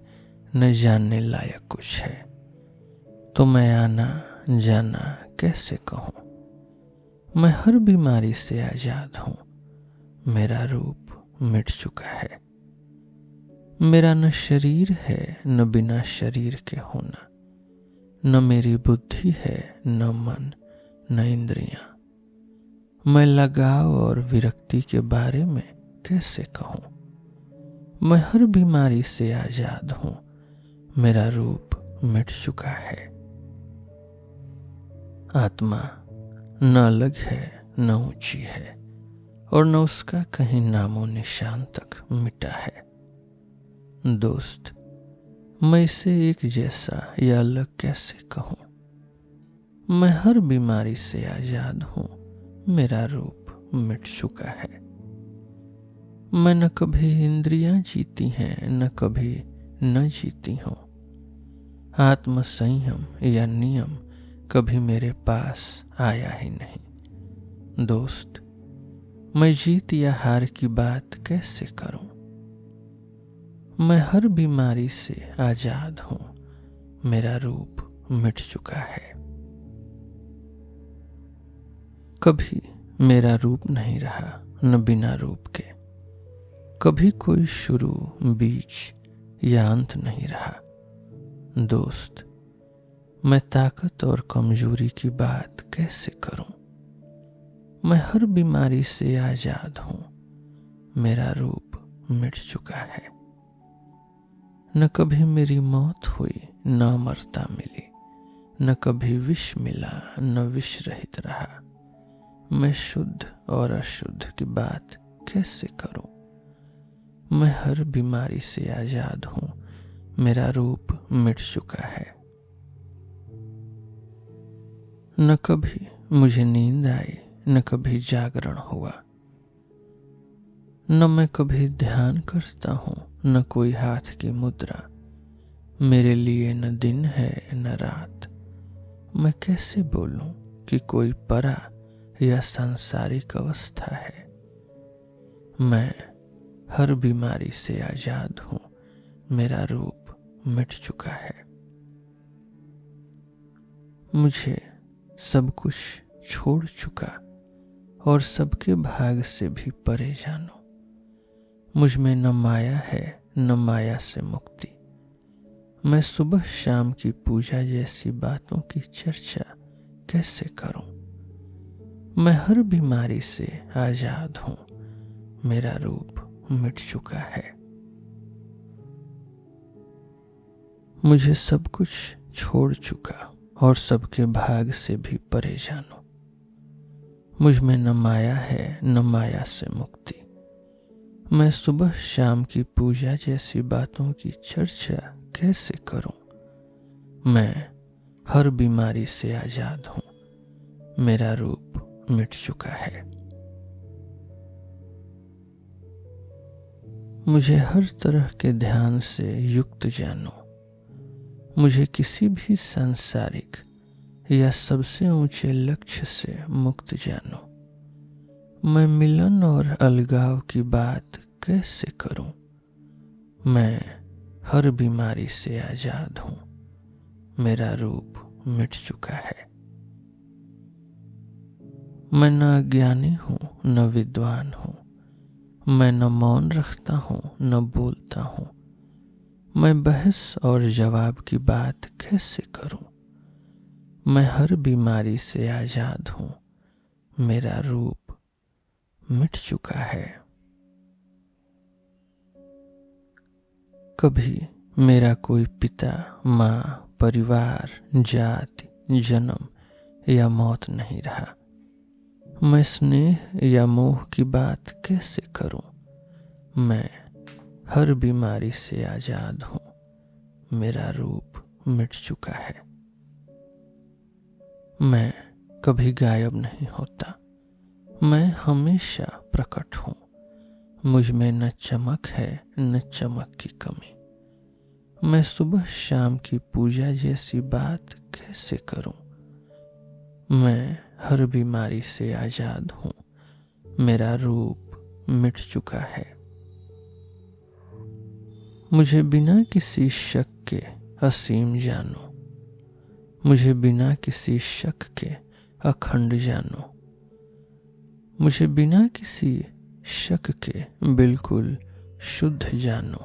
[SPEAKER 1] न जानने लायक कुछ है। तो मैं आना जाना कैसे कहूं। मैं हर बीमारी से आजाद हूं, मेरा रूप मिट चुका है। मेरा न शरीर है, न बिना शरीर के होना। न मेरी बुद्धि है, न मन, न इंद्रियां। मैं लगाव और विरक्ति के बारे में कैसे कहूं। मैं हर बीमारी से आजाद हूं, मेरा रूप मिट चुका है। आत्मा न अलग है, न ऊंची है, और न उसका कहीं नामो निशान तक मिटा है। दोस्त, मैं इसे एक जैसा या अलग कैसे कहूं। मैं हर बीमारी से आजाद हूं, मेरा रूप मिट चुका है। मैं न कभी इंद्रियां जीती हैं, न कभी न जीती हूं। आत्म संयम या नियम कभी मेरे पास आया ही नहीं। दोस्त, मैं जीत या हार की बात कैसे करूं। मैं हर बीमारी से आजाद हूं, मेरा रूप मिट चुका है। कभी मेरा रूप नहीं रहा, न बिना रूप के। कभी कोई शुरू, बीच या अंत नहीं रहा। दोस्त, मैं ताकत और कमजोरी की बात कैसे करूं। मैं हर बीमारी से आजाद हूं, मेरा रूप मिट चुका है। न कभी मेरी मौत हुई, न अमरता मिली। न कभी विष मिला, न विष रहित रहा। मैं शुद्ध और अशुद्ध की बात कैसे करूं। मैं हर बीमारी से आजाद हूं, मेरा रूप मिट चुका है। न कभी मुझे नींद आई, न कभी जागरण हुआ। न मैं कभी ध्यान करता हूं, न कोई हाथ की मुद्रा। मेरे लिए न दिन है, न रात। मैं कैसे बोलूं कि कोई परा या सांसारिक अवस्था है। मैं हर बीमारी से आजाद हूं, मेरा रूप मिट चुका है। मुझे सब कुछ छोड़ चुका और सबके भाग से भी परे जानो। मुझ में न माया है, न माया से मुक्ति। मैं सुबह शाम की पूजा जैसी बातों की चर्चा कैसे करूं। मैं हर बीमारी से आजाद हूं, मेरा रूप मिट चुका है। मुझे सब कुछ छोड़ चुका और सबके भाग से भी परे जानो। मुझ में न माया है, न माया से मुक्ति। मैं सुबह शाम की पूजा जैसी बातों की चर्चा कैसे करूं। मैं हर बीमारी से आजाद हूं, मेरा रूप मिट चुका है। मुझे हर तरह के ध्यान से युक्त जानो। मुझे किसी भी सांसारिक या सबसे ऊंचे लक्ष्य से मुक्त जानो। मैं मिलन और अलगाव की बात कैसे करूं। मैं हर बीमारी से आजाद हूँ, मेरा रूप मिट चुका है। मैं न अज्ञानी हूँ न विद्वान हूँ, मैं न मौन रखता हूँ न बोलता हूँ। मैं बहस और जवाब की बात कैसे करूँ? मैं हर बीमारी से आजाद हूँ, मेरा रूप मिट चुका है। कभी मेरा कोई पिता, माँ, परिवार, जाति, जन्म या मौत नहीं रहा। मैं स्नेह या मोह की बात कैसे करूं? मैं हर बीमारी से आजाद हूं, मेरा रूप मिट चुका है। मैं कभी गायब नहीं होता, मैं हमेशा प्रकट हूं। मुझ में न चमक है न चमक की कमी। मैं सुबह शाम की पूजा जैसी बात कैसे करूं? मैं हर बीमारी से आजाद हूं, मेरा रूप मिट चुका है। मुझे बिना किसी शक के असीम जानो, मुझे बिना किसी शक के अखंड जानो, मुझे बिना किसी शक के बिल्कुल शुद्ध जानो।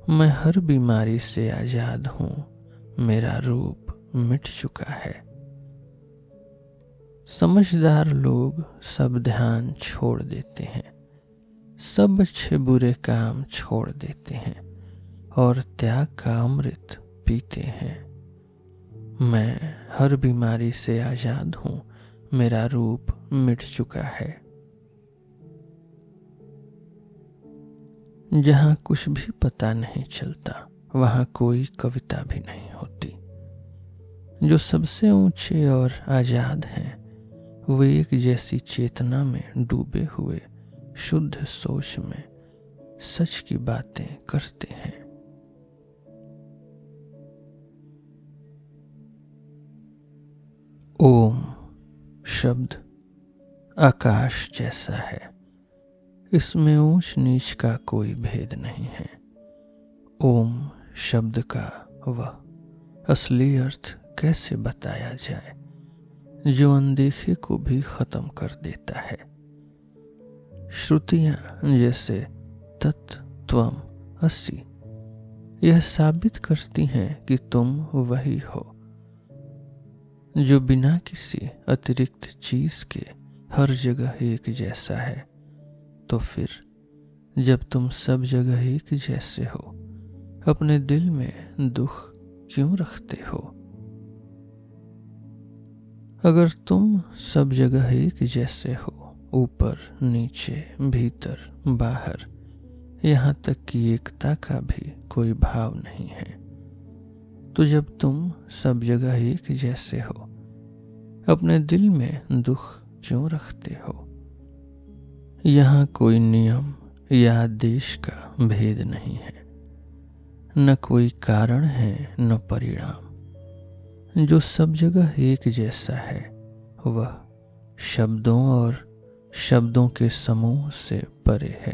[SPEAKER 1] मैं हर बीमारी से आजाद हूं, मेरा रूप मिट चुका है। समझदार लोग सब ध्यान छोड़ देते हैं, सब अच्छे बुरे काम छोड़ देते हैं और त्याग का अमृत पीते हैं। मैं हर बीमारी से आजाद हूं, मेरा रूप मिट चुका है। जहां कुछ भी पता नहीं चलता, वहां कोई कविता भी नहीं होती। जो सबसे ऊंचे और आजाद हैं, वे एक जैसी चेतना में डूबे हुए शुद्ध सोच में सच की बातें करते हैं। ओम शब्द आकाश जैसा है, इसमें ऊंच नीच का कोई भेद नहीं है। ओम शब्द का वह असली अर्थ कैसे बताया जाए जो अनदेखे को भी खत्म कर देता है। श्रुतियां जैसे तत्, त्वम, असि यह साबित करती हैं कि तुम वही हो जो बिना किसी अतिरिक्त चीज के हर जगह एक जैसा है। तो फिर जब तुम सब जगह एक जैसे हो, अपने दिल में दुख क्यों रखते हो? अगर तुम सब जगह एक जैसे हो, ऊपर नीचे भीतर बाहर, यहाँ तक कि एकता का भी कोई भाव नहीं है, तो जब तुम सब जगह एक जैसे हो, अपने दिल में दुख क्यों रखते हो? यहाँ कोई नियम या आदेश का भेद नहीं है, न कोई कारण है न परिणाम। जो सब जगह एक जैसा है, वह शब्दों और शब्दों के समूह से परे है।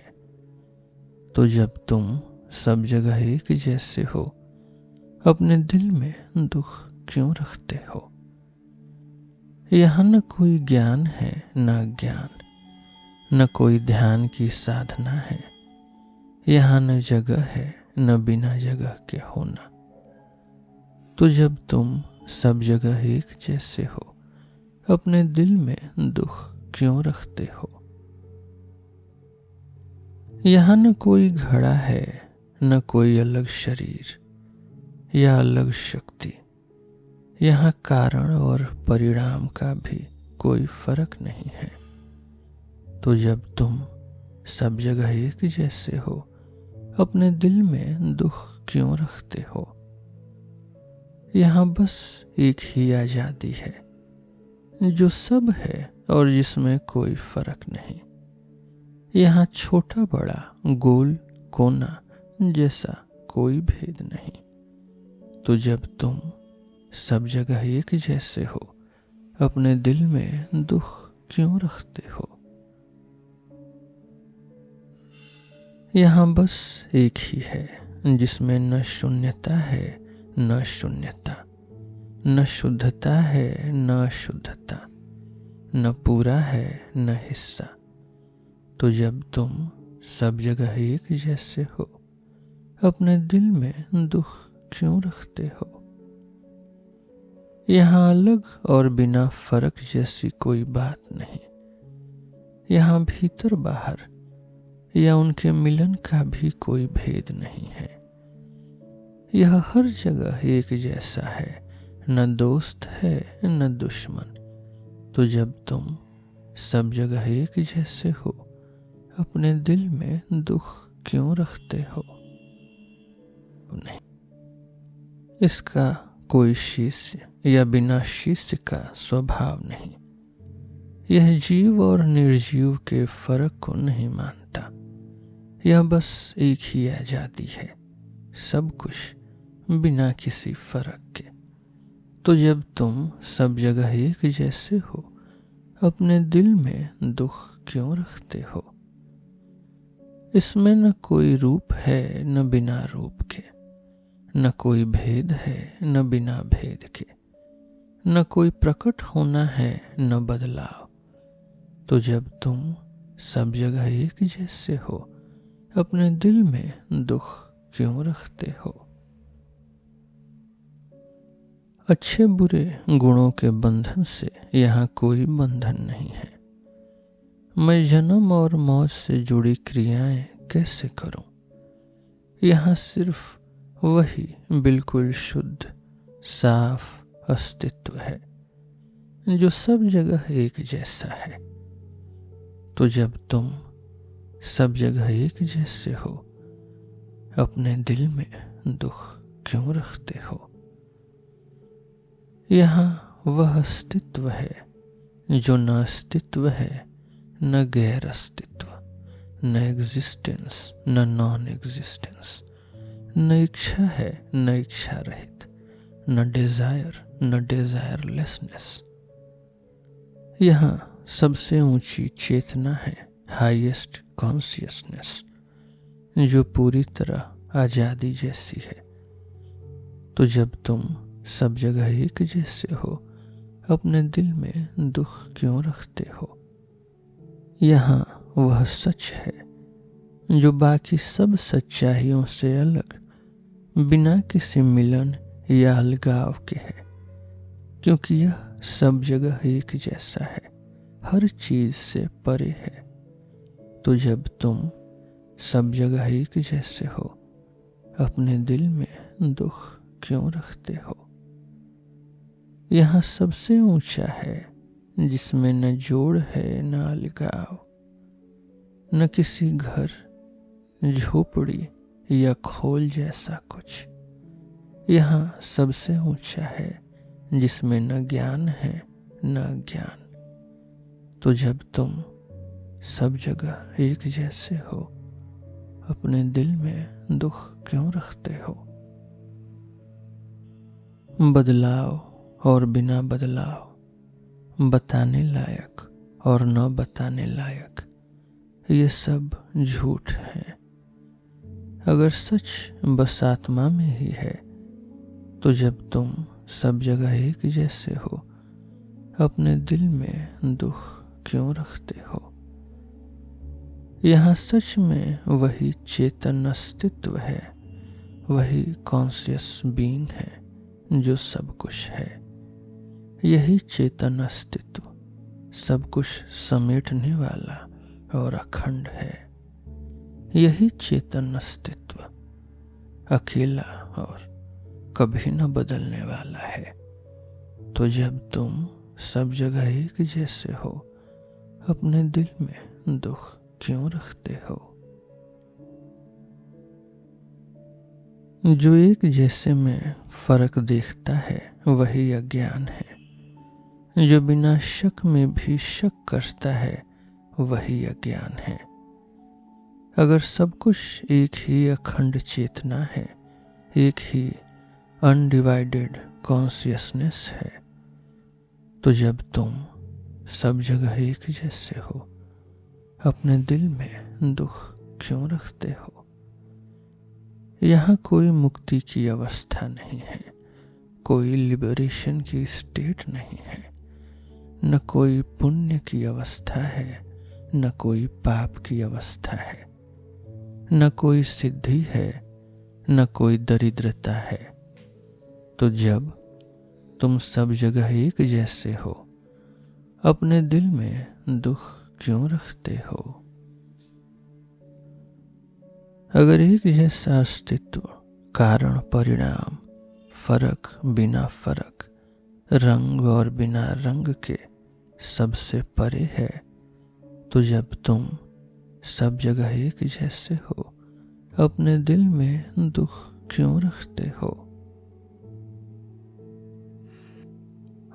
[SPEAKER 1] तो जब तुम सब जगह एक जैसे हो, अपने दिल में दुख क्यों रखते हो? यहाँ न कोई ज्ञान है न ज्ञान, न कोई ध्यान की साधना है। यहाँ न जगह है न बिना जगह के होना। तो जब तुम सब जगह एक जैसे हो, अपने दिल में दुख क्यों रखते हो? यहाँ न कोई घड़ा है न कोई अलग शरीर या अलग शक्ति। यहाँ कारण और परिणाम का भी कोई फर्क नहीं है। तो जब तुम सब जगह एक जैसे हो, अपने दिल में दुख क्यों रखते हो? यहाँ बस एक ही आजादी है जो सब है और जिसमें कोई फर्क नहीं। यहाँ छोटा बड़ा गोल कोना जैसा कोई भेद नहीं। तो जब तुम सब जगह एक जैसे हो, अपने दिल में दुख क्यों रखते हो? यहाँ बस एक ही है जिसमें न शून्यता है न शून्यता, न शुद्धता है न शुद्धता, न पूरा है न हिस्सा। तो जब तुम सब जगह एक जैसे हो, अपने दिल में दुख क्यों रखते हो? यहाँ अलग और बिना फर्क जैसी कोई बात नहीं। यहाँ भीतर बाहर या उनके मिलन का भी कोई भेद नहीं है। यह हर जगह एक जैसा है, न दोस्त है न दुश्मन। तो जब तुम सब जगह एक जैसे हो, अपने दिल में दुख क्यों रखते हो? नहीं, इसका कोई शिष्य या बिना शिष्य का स्वभाव नहीं। यह जीव और निर्जीव के फर्क को नहीं मानता। यह बस एक ही आजादी है, सब कुछ बिना किसी फर्क के। तो जब तुम सब जगह एक जैसे हो, अपने दिल में दुख क्यों रखते हो? इसमें न कोई रूप है न बिना रूप के, न कोई भेद है न बिना भेद के, न कोई प्रकट होना है न बदलाव। तो जब तुम सब जगह एक जैसे हो, अपने दिल में दुख क्यों रखते हो? अच्छे बुरे गुणों के बंधन से यहाँ कोई बंधन नहीं है। मैं जन्म और मौत से जुड़ी क्रियाएं कैसे करूं? यहाँ सिर्फ वही बिल्कुल शुद्ध साफ अस्तित्व है जो सब जगह एक जैसा है। तो जब तुम सब जगह एक जैसे हो, अपने दिल में दुख क्यों रखते हो? यहाँ वह अस्तित्व है जो न अस्तित्व है न गैर अस्तित्व, न एग्जिस्टेंस न नॉन एग्जिस्टेंस, न इच्छा है न इच्छा रहित, न डिजायर न डिजायरलेसनेस। यहाँ सबसे ऊंची चेतना है, हाईएस्ट कॉन्शियसनेस, जो पूरी तरह आजादी जैसी है। तो जब तुम सब जगह एक जैसे हो, अपने दिल में दुख क्यों रखते हो? यहाँ वह सच है जो बाकी सब सच्चाइयों से अलग, बिना किसी मिलन या अलगाव के है, क्योंकि यह सब जगह एक जैसा है, हर चीज से परे है। तो जब तुम सब जगह एक जैसे हो, अपने दिल में दुख क्यों रखते हो? यहाँ सबसे ऊंचा है जिसमें न जोड़ है न अलगाव, न किसी घर झोपड़ी या खोल जैसा कुछ। यहाँ सबसे ऊंचा है जिसमें न ज्ञान है न अज्ञान। तो जब तुम सब जगह एक जैसे हो, अपने दिल में दुख क्यों रखते हो? बदलाव और बिना बदलाव, बताने लायक और न बताने लायक, ये सब झूठ है। अगर सच बस आत्मा में ही है, तो जब तुम सब जगह एक जैसे हो, अपने दिल में दुख क्यों रखते हो? यहाँ सच में वही चेतन अस्तित्व है, वही कॉन्शियस बीइंग है जो सब कुछ है। यही चेतन अस्तित्व सब कुछ समेटने वाला और अखंड है। यही चेतन अस्तित्व अकेला और कभी न बदलने वाला है। तो जब तुम सब जगह एक जैसे हो, अपने दिल में दुख क्यों रखते हो? जो एक जैसे में फर्क देखता है वही अज्ञान है। जो बिना शक में भी शक करता है वही अज्ञान है। अगर सब कुछ एक ही अखंड चेतना है, एक ही अनडिवाइडेड कॉन्शियसनेस है, तो जब तुम सब जगह एक जैसे हो, अपने दिल में दुख क्यों रखते हो? यहाँ कोई मुक्ति की अवस्था नहीं है, कोई लिबरेशन की स्टेट नहीं है, न कोई पुण्य की अवस्था है, न कोई पाप की अवस्था है, न कोई सिद्धि है, न कोई दरिद्रता है। तो जब तुम सब जगह एक जैसे हो, अपने दिल में दुख क्यों रखते हो? अगर एक जैसा अस्तित्व, कारण परिणाम, फर्क बिना फर्क, रंग और बिना रंग के सबसे परे है, तो जब तुम सब जगह एक जैसे हो, अपने दिल में दुख क्यों रखते हो?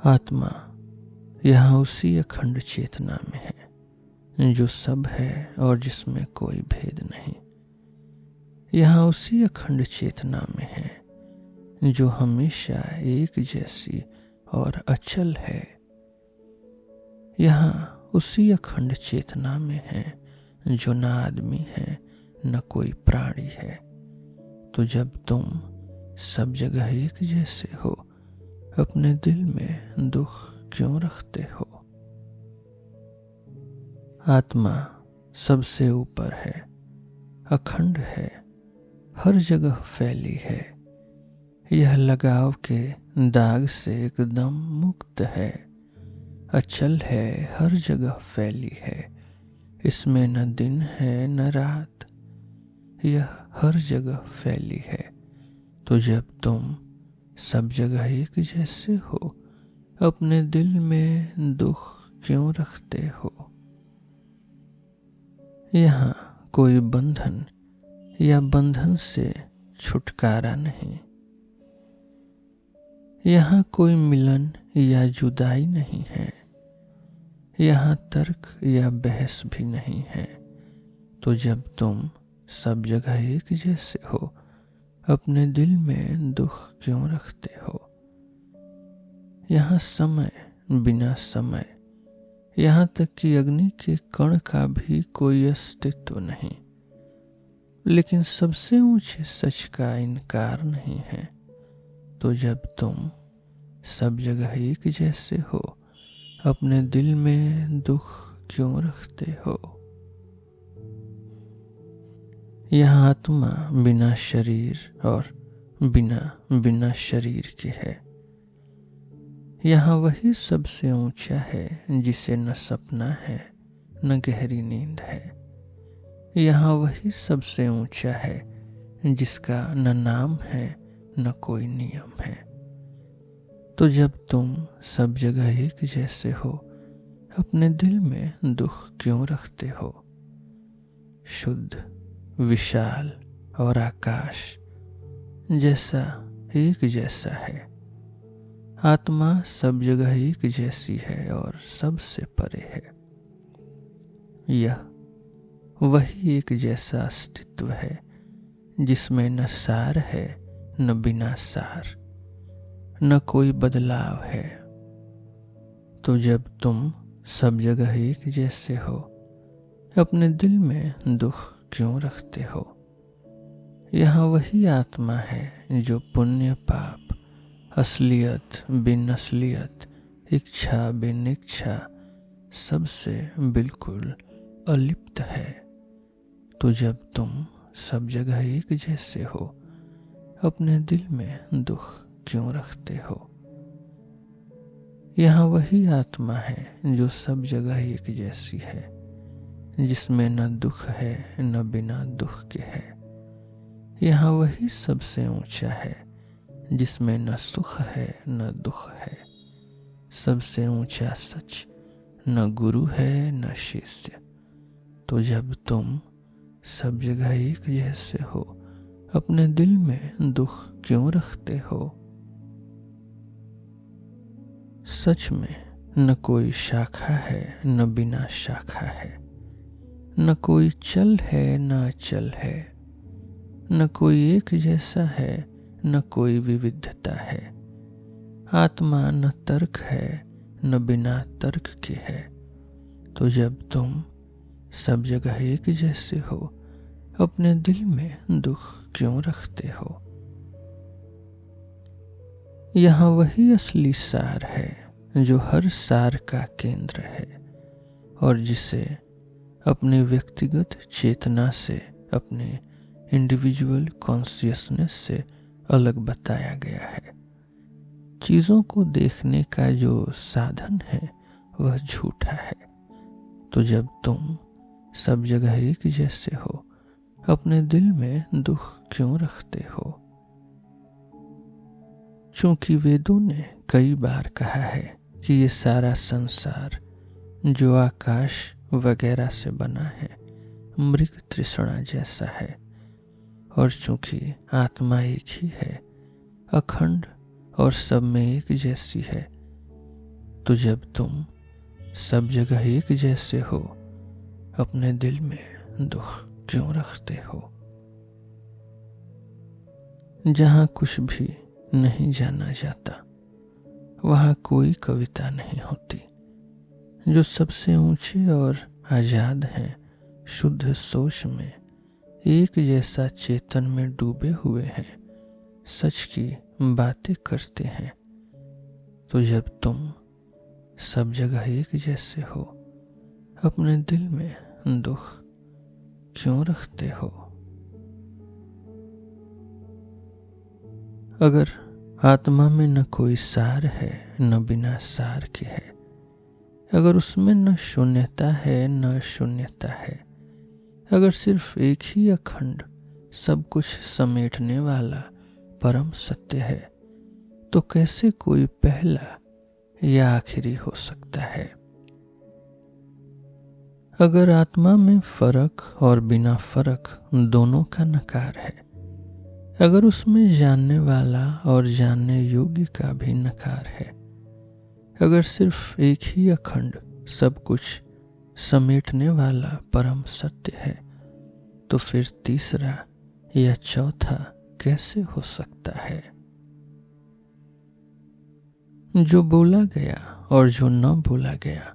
[SPEAKER 1] आत्मा यहाँ उसी अखंड चेतना में है जो सब है और जिसमें कोई भेद नहीं। यहाँ उसी अखंड चेतना में है जो हमेशा एक जैसी और अचल है। यहाँ उसी अखंड चेतना में है जो न आदमी है न कोई प्राणी है। तो जब तुम सब जगह एक जैसे हो, अपने दिल में दुख क्यों रखते हो? आत्मा सबसे ऊपर है, अखंड है, हर जगह फैली है। यह लगाव के दाग से एकदम मुक्त है, अचल है, हर जगह फैली है। इसमें न दिन है न रात, यह हर जगह फैली है। तो जब तुम सब जगह एक जैसे हो, अपने दिल में दुख क्यों रखते हो? यहाँ कोई बंधन या बंधन से छुटकारा नहीं। यहाँ कोई मिलन या जुदाई नहीं है। यहाँ तर्क या बहस भी नहीं है। तो जब तुम सब जगह एक जैसे हो, अपने दिल में दुख क्यों रखते हो? यहाँ समय बिना समय, यहाँ तक कि अग्नि के कण का भी कोई अस्तित्व नहीं। लेकिन सबसे ऊंचे सच का इनकार नहीं है। तो जब तुम सब जगह एक जैसे हो, अपने दिल में दुख क्यों रखते हो? यह आत्मा बिना शरीर और बिना शरीर के है। यहाँ वही सबसे ऊंचा है जिसे न सपना है न गहरी नींद है। यहाँ वही सबसे ऊंचा है जिसका न नाम है न कोई नियम है। तो जब तुम सब जगह एक जैसे हो, अपने दिल में दुख क्यों रखते हो? शुद्ध, विशाल और आकाश जैसा एक जैसा है। आत्मा सब जगह एक जैसी है और सबसे परे है। यह वही एक जैसा अस्तित्व है जिसमें न सार है न बिना सार, न कोई बदलाव है। तो जब तुम सब जगह एक जैसे हो, अपने दिल में दुख क्यों रखते हो? यहाँ वही आत्मा है जो पुण्य पाप, असलियत बिन असलियत, इच्छा बिन इच्छा सबसे बिल्कुल अलिप्त है। तो जब तुम सब जगह एक जैसे हो, अपने दिल में दुख क्यों रखते हो? यहाँ वही आत्मा है जो सब जगह एक जैसी है, जिसमें न दुख है न बिना दुख के है। यहाँ वही सबसे ऊंचा है जिसमें न सुख है न दुख है। सबसे ऊंचा सच न गुरु है न शिष्य। तो जब तुम सब जगह एक जैसे हो, अपने दिल में दुख क्यों रखते हो? सच में न कोई शाखा है न बिना शाखा है, न कोई चल है न अचल है, न कोई एक जैसा है न कोई विविधता है। आत्मा न तर्क है न बिना तर्क के है। तो जब तुम सब जगह एक जैसे हो, अपने दिल में दुख क्यों रखते हो। यहाँ वही असली सार है जो हर सार का केंद्र है और जिसे अपने व्यक्तिगत चेतना से, अपने इंडिविजुअल कॉन्शियसनेस से अलग बताया गया है। चीज़ों को देखने का जो साधन है वह झूठा है। तो जब तुम सब जगह एक जैसे हो, अपने दिल में दुख क्यों रखते हो। चूंकि वेदों ने कई बार कहा है कि ये सारा संसार जो आकाश वगैरह से बना है मृग तृष्णा जैसा है, और चूंकि आत्मा एक ही है, अखंड और सब में एक जैसी है, तो जब तुम सब जगह एक जैसे हो, अपने दिल में दुख क्यों रखते हो। जहाँ कुछ भी नहीं जाना जाता वहाँ कोई कविता नहीं होती। जो सबसे ऊंचे और आजाद हैं, शुद्ध सोच में एक जैसा चेतन में डूबे हुए हैं, सच की बातें करते हैं। तो जब तुम सब जगह एक जैसे हो, अपने दिल में दुख क्यों रखते हो। अगर आत्मा में न कोई सार है न बिना सार के है, अगर उसमें न शून्यता है न शून्यता है, अगर सिर्फ एक ही अखंड सब कुछ समेटने वाला परम सत्य है, तो कैसे कोई पहला या आखिरी हो सकता है। अगर आत्मा में फर्क और बिना फर्क दोनों का नकार है, अगर उसमें जानने वाला और जानने योग्य का भी नकार है, अगर सिर्फ एक ही अखंड सब कुछ समेटने वाला परम सत्य है, तो फिर तीसरा या चौथा कैसे हो सकता है। जो बोला गया और जो न बोला गया,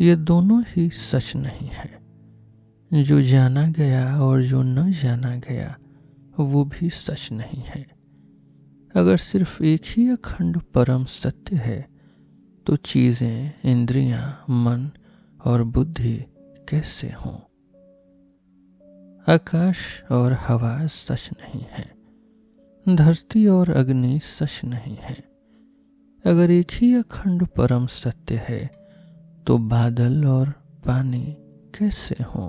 [SPEAKER 1] ये दोनों ही सच नहीं है। जो जाना गया और जो न जाना गया, वो भी सच नहीं है। अगर सिर्फ एक ही अखंड परम सत्य है, तो चीजें, इंद्रियां, मन और बुद्धि कैसे हों। आकाश और हवा सच नहीं है, धरती और अग्नि सच नहीं है। अगर एक ही अखंड परम सत्य है, तो बादल और पानी कैसे हों।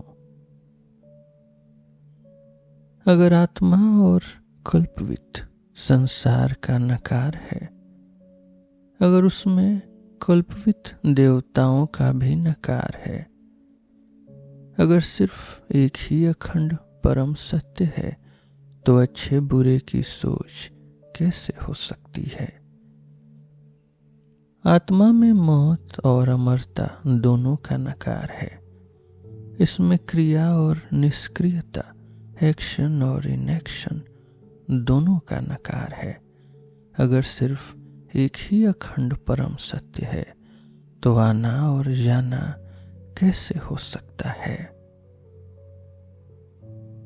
[SPEAKER 1] अगर आत्मा और कल्पवित संसार का नकार है, अगर उसमें कल्पवित देवताओं का भी नकार है, अगर सिर्फ एक ही अखंड परम सत्य है, तो अच्छे बुरे की सोच कैसे हो सकती है। आत्मा में मौत और अमरता दोनों का नकार है। इसमें क्रिया और निष्क्रियता, एक्शन और इनएक्शन दोनों का नकार है। अगर सिर्फ एक ही अखंड परम सत्य है, तो आना और जाना कैसे हो सकता है।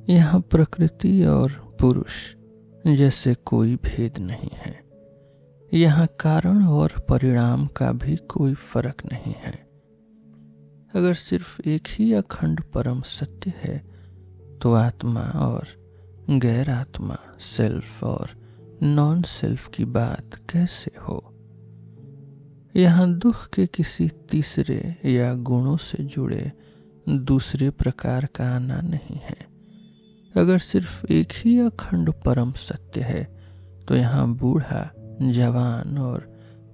[SPEAKER 1] यहाँ प्रकृति और पुरुष जैसे कोई भेद नहीं है। यहाँ कारण और परिणाम का भी कोई फर्क नहीं है। अगर सिर्फ एक ही अखंड परम सत्य है, तो आत्मा और गैर आत्मा, सेल्फ और नॉन सेल्फ की बात कैसे हो। यहाँ दुख के किसी तीसरे या गुणों से जुड़े दूसरे प्रकार का आना नहीं है। अगर सिर्फ एक ही अखंड परम सत्य है, तो यहाँ बूढ़ा, जवान और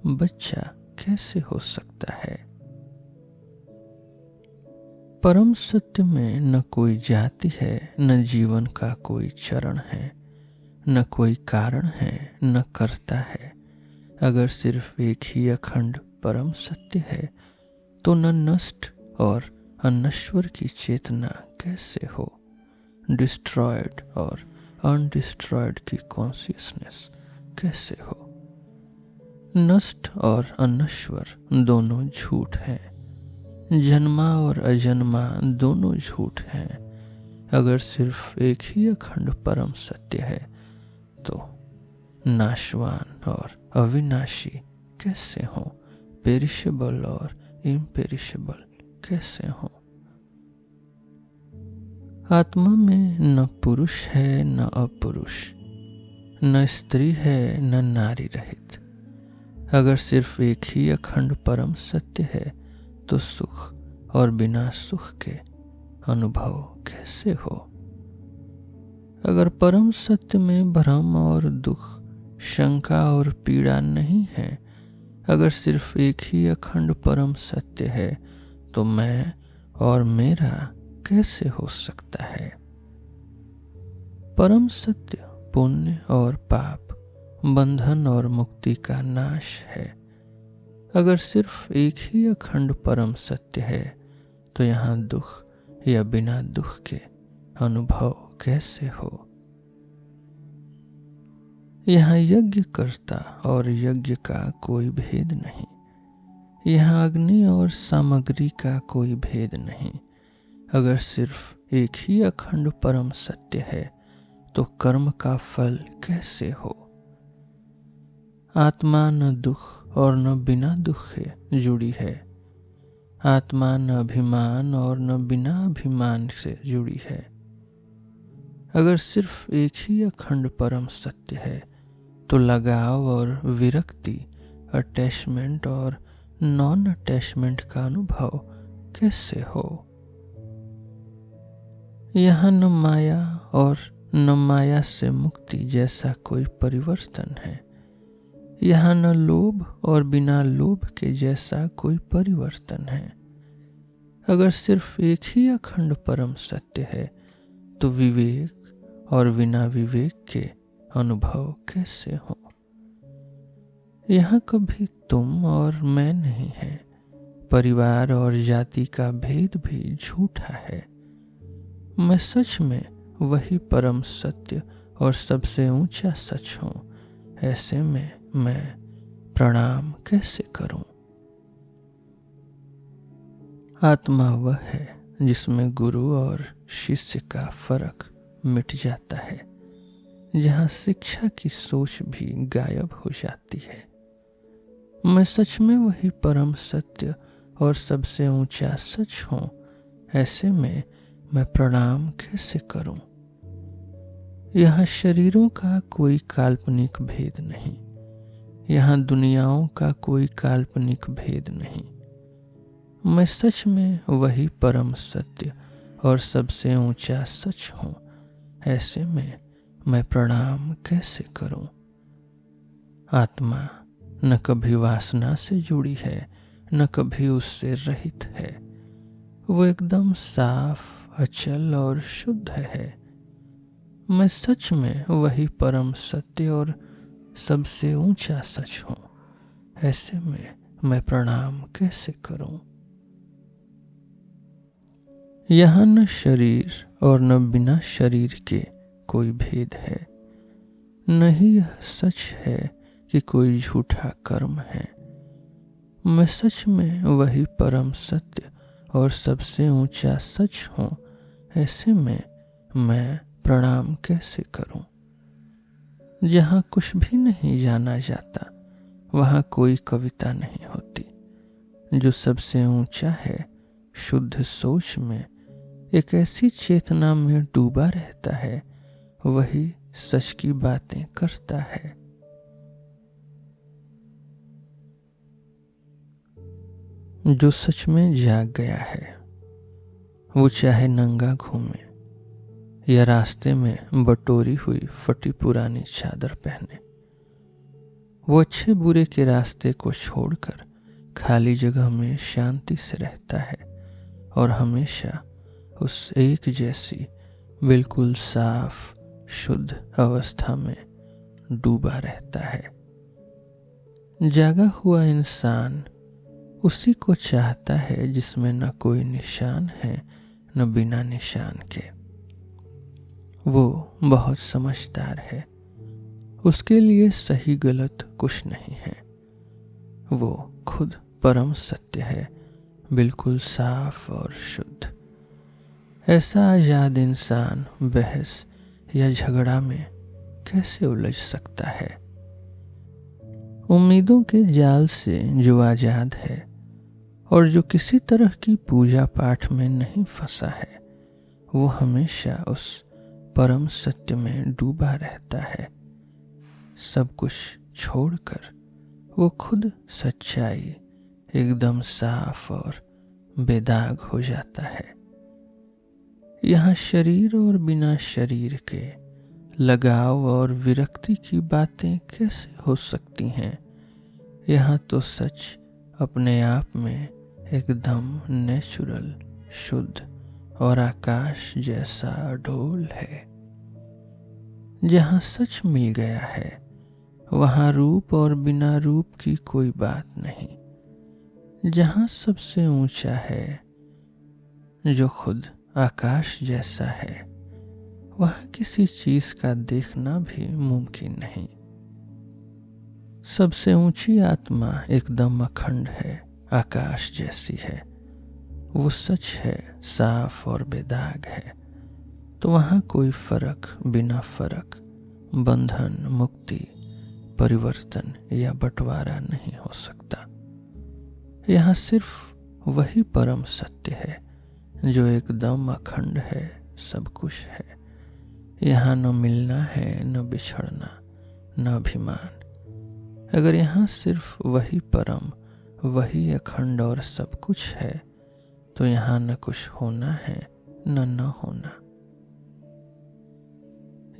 [SPEAKER 1] बच्चा कैसे हो सकता है। परम सत्य में न कोई जाति है, न जीवन का कोई चरण है, न कोई कारण है, न कर्ता है। अगर सिर्फ एक ही अखंड परम सत्य है, तो न नष्ट और अनश्वर की चेतना कैसे हो। डिस्ट्रॉयड और अनडिस्ट्रॉयड की कॉन्शियसनेस कैसे हो। नष्ट और अनश्वर दोनों झूठ हैं। जन्मा और अजन्मा दोनों झूठ हैं। अगर सिर्फ एक ही अखंड परम सत्य है तो नाशवान और अविनाशी कैसे हो, पेरिशेबल और इम्पेरिशेबल कैसे हो। आत्मा में न पुरुष है न अपुरुष, न स्त्री है न नारी रहित। अगर सिर्फ एक ही अखंड परम सत्य है तो सुख और बिना सुख के अनुभव कैसे हो। अगर परम सत्य में भ्रम और दुख, शंका और पीड़ा नहीं है, अगर सिर्फ एक ही अखंड परम सत्य है तो मैं और मेरा कैसे हो सकता है। परम सत्य पुण्य और पाप, बंधन और मुक्ति का नाश है। अगर सिर्फ एक ही अखंड परम सत्य है तो यहाँ दुख या बिना दुख के अनुभव कैसे हो। यहाँ यज्ञ कर्ता और यज्ञ का कोई भेद नहीं, यहाँ अग्नि और सामग्री का कोई भेद नहीं। अगर सिर्फ एक ही अखंड परम सत्य है तो कर्म का फल कैसे हो। आत्मा न दुख और न बिना दुख के जुड़ी है। आत्मा न अभिमान और न बिना अभिमान से जुड़ी है। अगर सिर्फ एक ही अखंड परम सत्य है तो लगाव और विरक्ति, अटैचमेंट और नॉन अटैचमेंट का अनुभव कैसे हो। यहाँ न माया और न माया से मुक्ति जैसा कोई परिवर्तन है। यहाँ न लोभ और बिना लोभ के जैसा कोई परिवर्तन है। अगर सिर्फ एक ही अखंड परम सत्य है तो विवेक और बिना विवेक के अनुभव कैसे हो। यहाँ कभी तुम और मैं नहीं है। परिवार और जाति का भेद भी झूठा है। मैं सच में वही परम सत्य और सबसे ऊंचा सच हूँ। ऐसे में मैं प्रणाम कैसे करूं। आत्मा वह है जिसमें गुरु और शिष्य का फर्क मिट जाता है, जहाँ शिक्षा की सोच भी गायब हो जाती है। मैं सच में वही परम सत्य और सबसे ऊंचा सच हूँ। ऐसे में मैं प्रणाम कैसे करूं। यहाँ शरीरों का कोई काल्पनिक भेद नहीं, यहाँ दुनियाओं का कोई काल्पनिक भेद नहीं। मैं सच में वही परम सत्य और सबसे ऊंचा सच हूँ। ऐसे में मैं प्रणाम कैसे करूं। आत्मा न कभी वासना से जुड़ी है, न कभी उससे रहित है। वो एकदम साफ, अचल और शुद्ध है। मैं सच में वही परम सत्य और सबसे ऊंचा सच हूँ। ऐसे में मैं प्रणाम कैसे करूं। यहाँ न शरीर और न बिना शरीर के कोई भेद है, न ही यह सच है कि कोई झूठा कर्म है। मैं सच में वही परम सत्य और सबसे ऊंचा सच हूँ। ऐसे में मैं प्रणाम कैसे करूं। जहाँ कुछ भी नहीं जाना जाता वहाँ कोई कविता नहीं होती। जो सबसे ऊंचा है, शुद्ध सोच में, एक ऐसी चेतना में डूबा रहता है, वही सच की बातें करता है। जो सच में जाग गया है वो चाहे नंगा घूमे या रास्ते में बटोरी हुई फटी पुरानी चादर पहने। वो अच्छे बुरे के रास्ते को छोड़कर खाली जगह में शांति से रहता है और हमेशा उस एक जैसी बिल्कुल साफ शुद्ध अवस्था में डूबा रहता है। जागा हुआ इंसान उसी को चाहता है जिसमें न कोई निशान है न बिना निशान के। वो बहुत समझदार है। उसके लिए सही गलत कुछ नहीं है। वो खुद परम सत्य है, बिल्कुल साफ और शुद्ध। ऐसा आजाद इंसान बहस या झगड़ा में कैसे उलझ सकता है? उम्मीदों के जाल से जो आजाद है और जो किसी तरह की पूजा पाठ में नहीं फंसा है, वो हमेशा उस परम सत्य में डूबा रहता है। सब कुछ छोड़कर वो खुद सच्चाई एकदम साफ और बेदाग हो जाता है। यहाँ शरीर और बिना शरीर के लगाव और विरक्ति की बातें कैसे हो सकती हैं? यहाँ तो सच अपने आप में एकदम नेचुरल, शुद्ध और आकाश जैसा अडोल है। जहाँ सच मिल गया है, वहाँ रूप और बिना रूप की कोई बात नहीं। जहाँ सबसे ऊंचा है, जो खुद आकाश जैसा है, वहाँ किसी चीज का देखना भी मुमकिन नहीं। सबसे ऊंची आत्मा एकदम अखंड है, आकाश जैसी है। वो सच है, साफ और बेदाग है। तो वहाँ कोई फर्क बिना फर्क, बंधन, मुक्ति, परिवर्तन या बंटवारा नहीं हो सकता। यहाँ सिर्फ वही परम सत्य है जो एकदम अखंड है, सब कुछ है। यहाँ न मिलना है, न बिछड़ना, न अभिमान। अगर यहाँ सिर्फ वही परम, वही अखंड और सब कुछ है, तो यहाँ न कुछ होना है, न होना।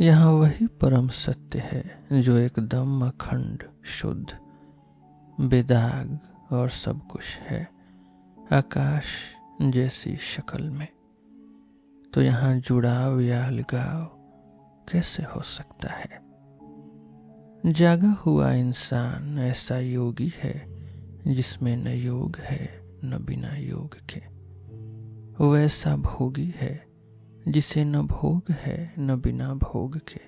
[SPEAKER 1] यहाँ वही परम सत्य है जो एकदम अखंड, शुद्ध, बेदाग और सब कुछ है, आकाश जैसी शक्ल में। तो यहाँ जुड़ाव या अलगाव कैसे हो सकता है? जागा हुआ इंसान ऐसा योगी है जिसमें न योग है न बिना योग के। वो ऐसा भोगी है जिसे न भोग है न बिना भोग के।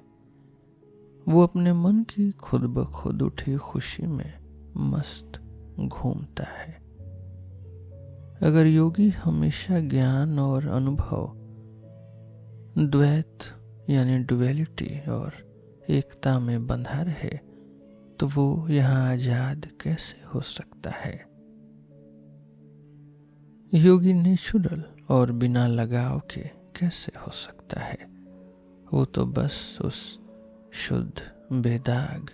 [SPEAKER 1] वो अपने मन की खुद ब खुद उठी खुशी में मस्त घूमता है। अगर योगी हमेशा ज्ञान और अनुभव, द्वैत यानी डुअलिटी और एकता में बंधा रहे, तो वो यहाँ आजाद कैसे हो सकता है? योगी नेचुरल और बिना लगाव के कैसे हो सकता है? वो तो बस उस शुद्ध, बेदाग,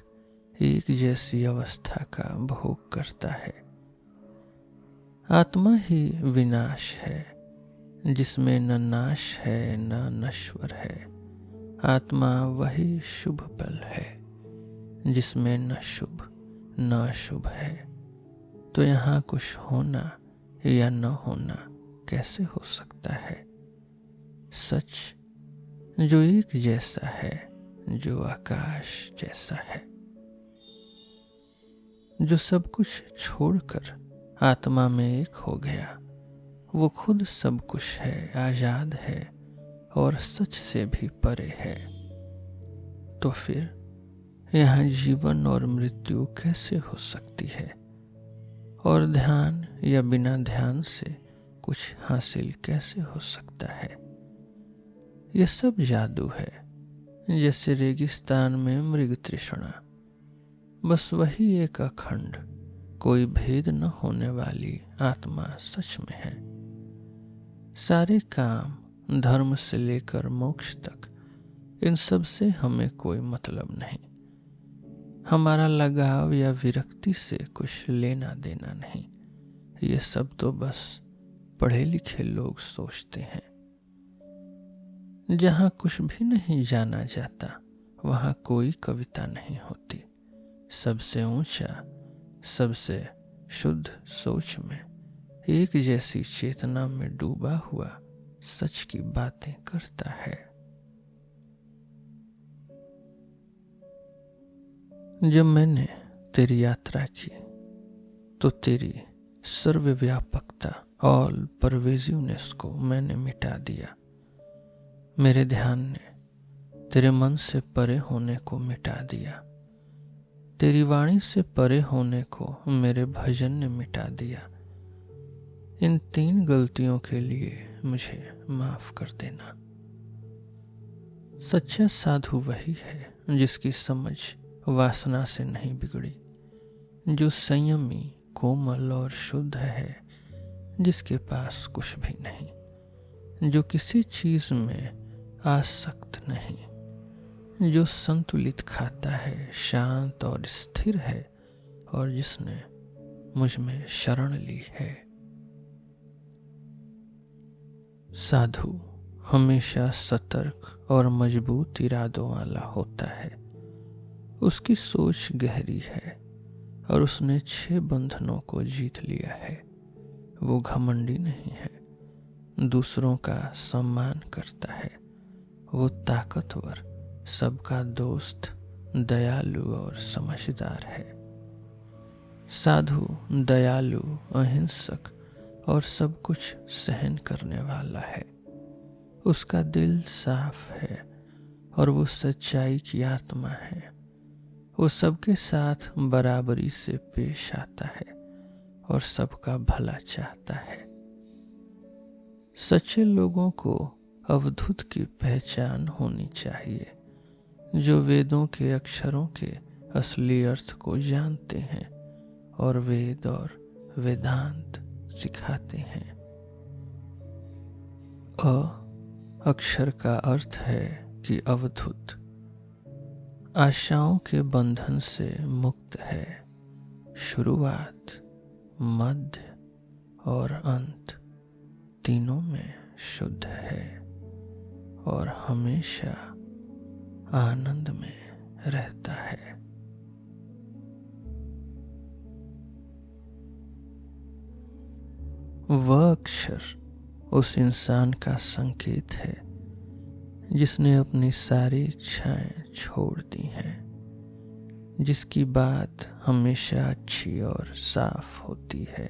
[SPEAKER 1] एक जैसी अवस्था का भोग करता है। आत्मा ही विनाश है, जिसमें न नाश है न नश्वर है। आत्मा वही शुभ पल है जिसमें न शुभ न अशुभ है। तो यहाँ कुछ होना या न होना कैसे हो सकता है? सच जो एक जैसा है, जो आकाश जैसा है, जो सब कुछ छोड़कर आत्मा में एक हो गया, वो खुद सब कुछ है, आजाद है और सच से भी परे है। तो फिर यहाँ जीवन और मृत्यु कैसे हो सकती है? और ध्यान या बिना ध्यान से कुछ हासिल कैसे हो सकता है? ये सब जादू है, जैसे रेगिस्तान में मृग तृष्णा। बस वही एक अखंड, कोई भेद न होने वाली आत्मा सच में है। सारे काम, धर्म से लेकर मोक्ष तक, इन सब से हमें कोई मतलब नहीं। हमारा लगाव या विरक्ति से कुछ लेना देना नहीं। ये सब तो बस पढ़े लिखे लोग सोचते हैं। जहाँ कुछ भी नहीं जाना जाता, वहाँ कोई कविता नहीं होती। सबसे ऊंचा, सबसे शुद्ध सोच में, एक जैसी चेतना में डूबा हुआ सच की बातें करता है। जब मैंने तेरी यात्रा की, तो तेरी सर्वव्यापकता, ऑल परवेजिवनेस को मैंने मिटा दिया। मेरे ध्यान ने तेरे मन से परे होने को मिटा दिया। तेरी वाणी से परे होने को मेरे भजन ने मिटा दिया। इन 3 गलतियों के लिए मुझे माफ कर देना। सच्चा साधु वही है जिसकी समझ वासना से नहीं बिगड़ी, जो संयमी, कोमल और शुद्ध है, जिसके पास कुछ भी नहीं, जो किसी चीज में आसक्त नहीं, जो संतुलित खाता है, शांत और स्थिर है, और जिसने मुझ में शरण ली है। साधु हमेशा सतर्क और मजबूत इरादों वाला होता है। उसकी सोच गहरी है और उसने 6 बंधनों को जीत लिया है। वो घमंडी नहीं है, दूसरों का सम्मान करता है। वो ताकतवर, सबका दोस्त, दयालु और समझदार है। साधु दयालु, अहिंसक और सब कुछ सहन करने वाला है। उसका दिल साफ है और वो सच्चाई की आत्मा है। वो सबके साथ बराबरी से पेश आता है और सबका भला चाहता है। सच्चे लोगों को अवधूत की पहचान होनी चाहिए, जो वेदों के अक्षरों के असली अर्थ को जानते हैं और वेद और वेदांत सिखाते हैं। अक्षर का अर्थ है कि अवधूत, आशाओं के बंधन से मुक्त है, शुरुआत, मध्य और अंत तीनों में शुद्ध है और हमेशा आनंद में रहता है। वह अक्षर उस इंसान का संकेत है जिसने अपनी सारी इच्छाएं छोड़ दी हैं, जिसकी बात हमेशा अच्छी और साफ होती है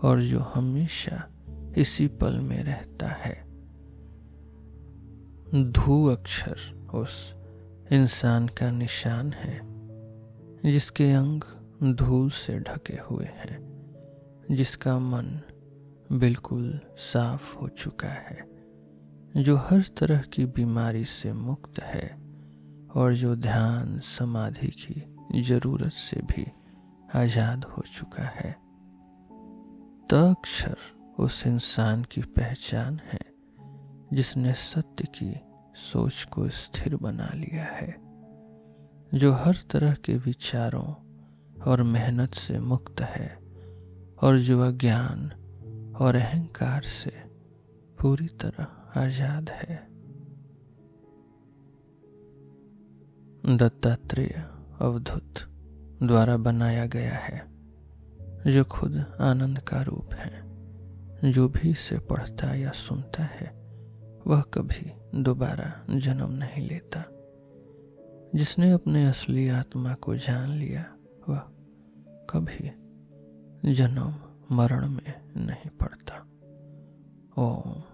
[SPEAKER 1] और जो हमेशा इसी पल में रहता है। धू अक्षर उस इंसान का निशान है जिसके अंग धूल से ढके हुए हैं, जिसका मन बिल्कुल साफ हो चुका है, जो हर तरह की बीमारी से मुक्त है और जो ध्यान समाधि की जरूरत से भी आजाद हो चुका है। त अक्षर उस इंसान की पहचान है जिसने सत्य की सोच को स्थिर बना लिया है, जो हर तरह के विचारों और मेहनत से मुक्त है और जो अज्ञान और अहंकार से पूरी तरह आजाद है। दत्तात्रेय अवधूत द्वारा बनाया गया है, जो खुद आनंद का रूप है। जो भी इसे पढ़ता या सुनता है वह कभी दोबारा जन्म नहीं लेता। जिसने अपने असली आत्मा को जान लिया वह कभी जन्म मरण में नहीं पड़ता। ओम।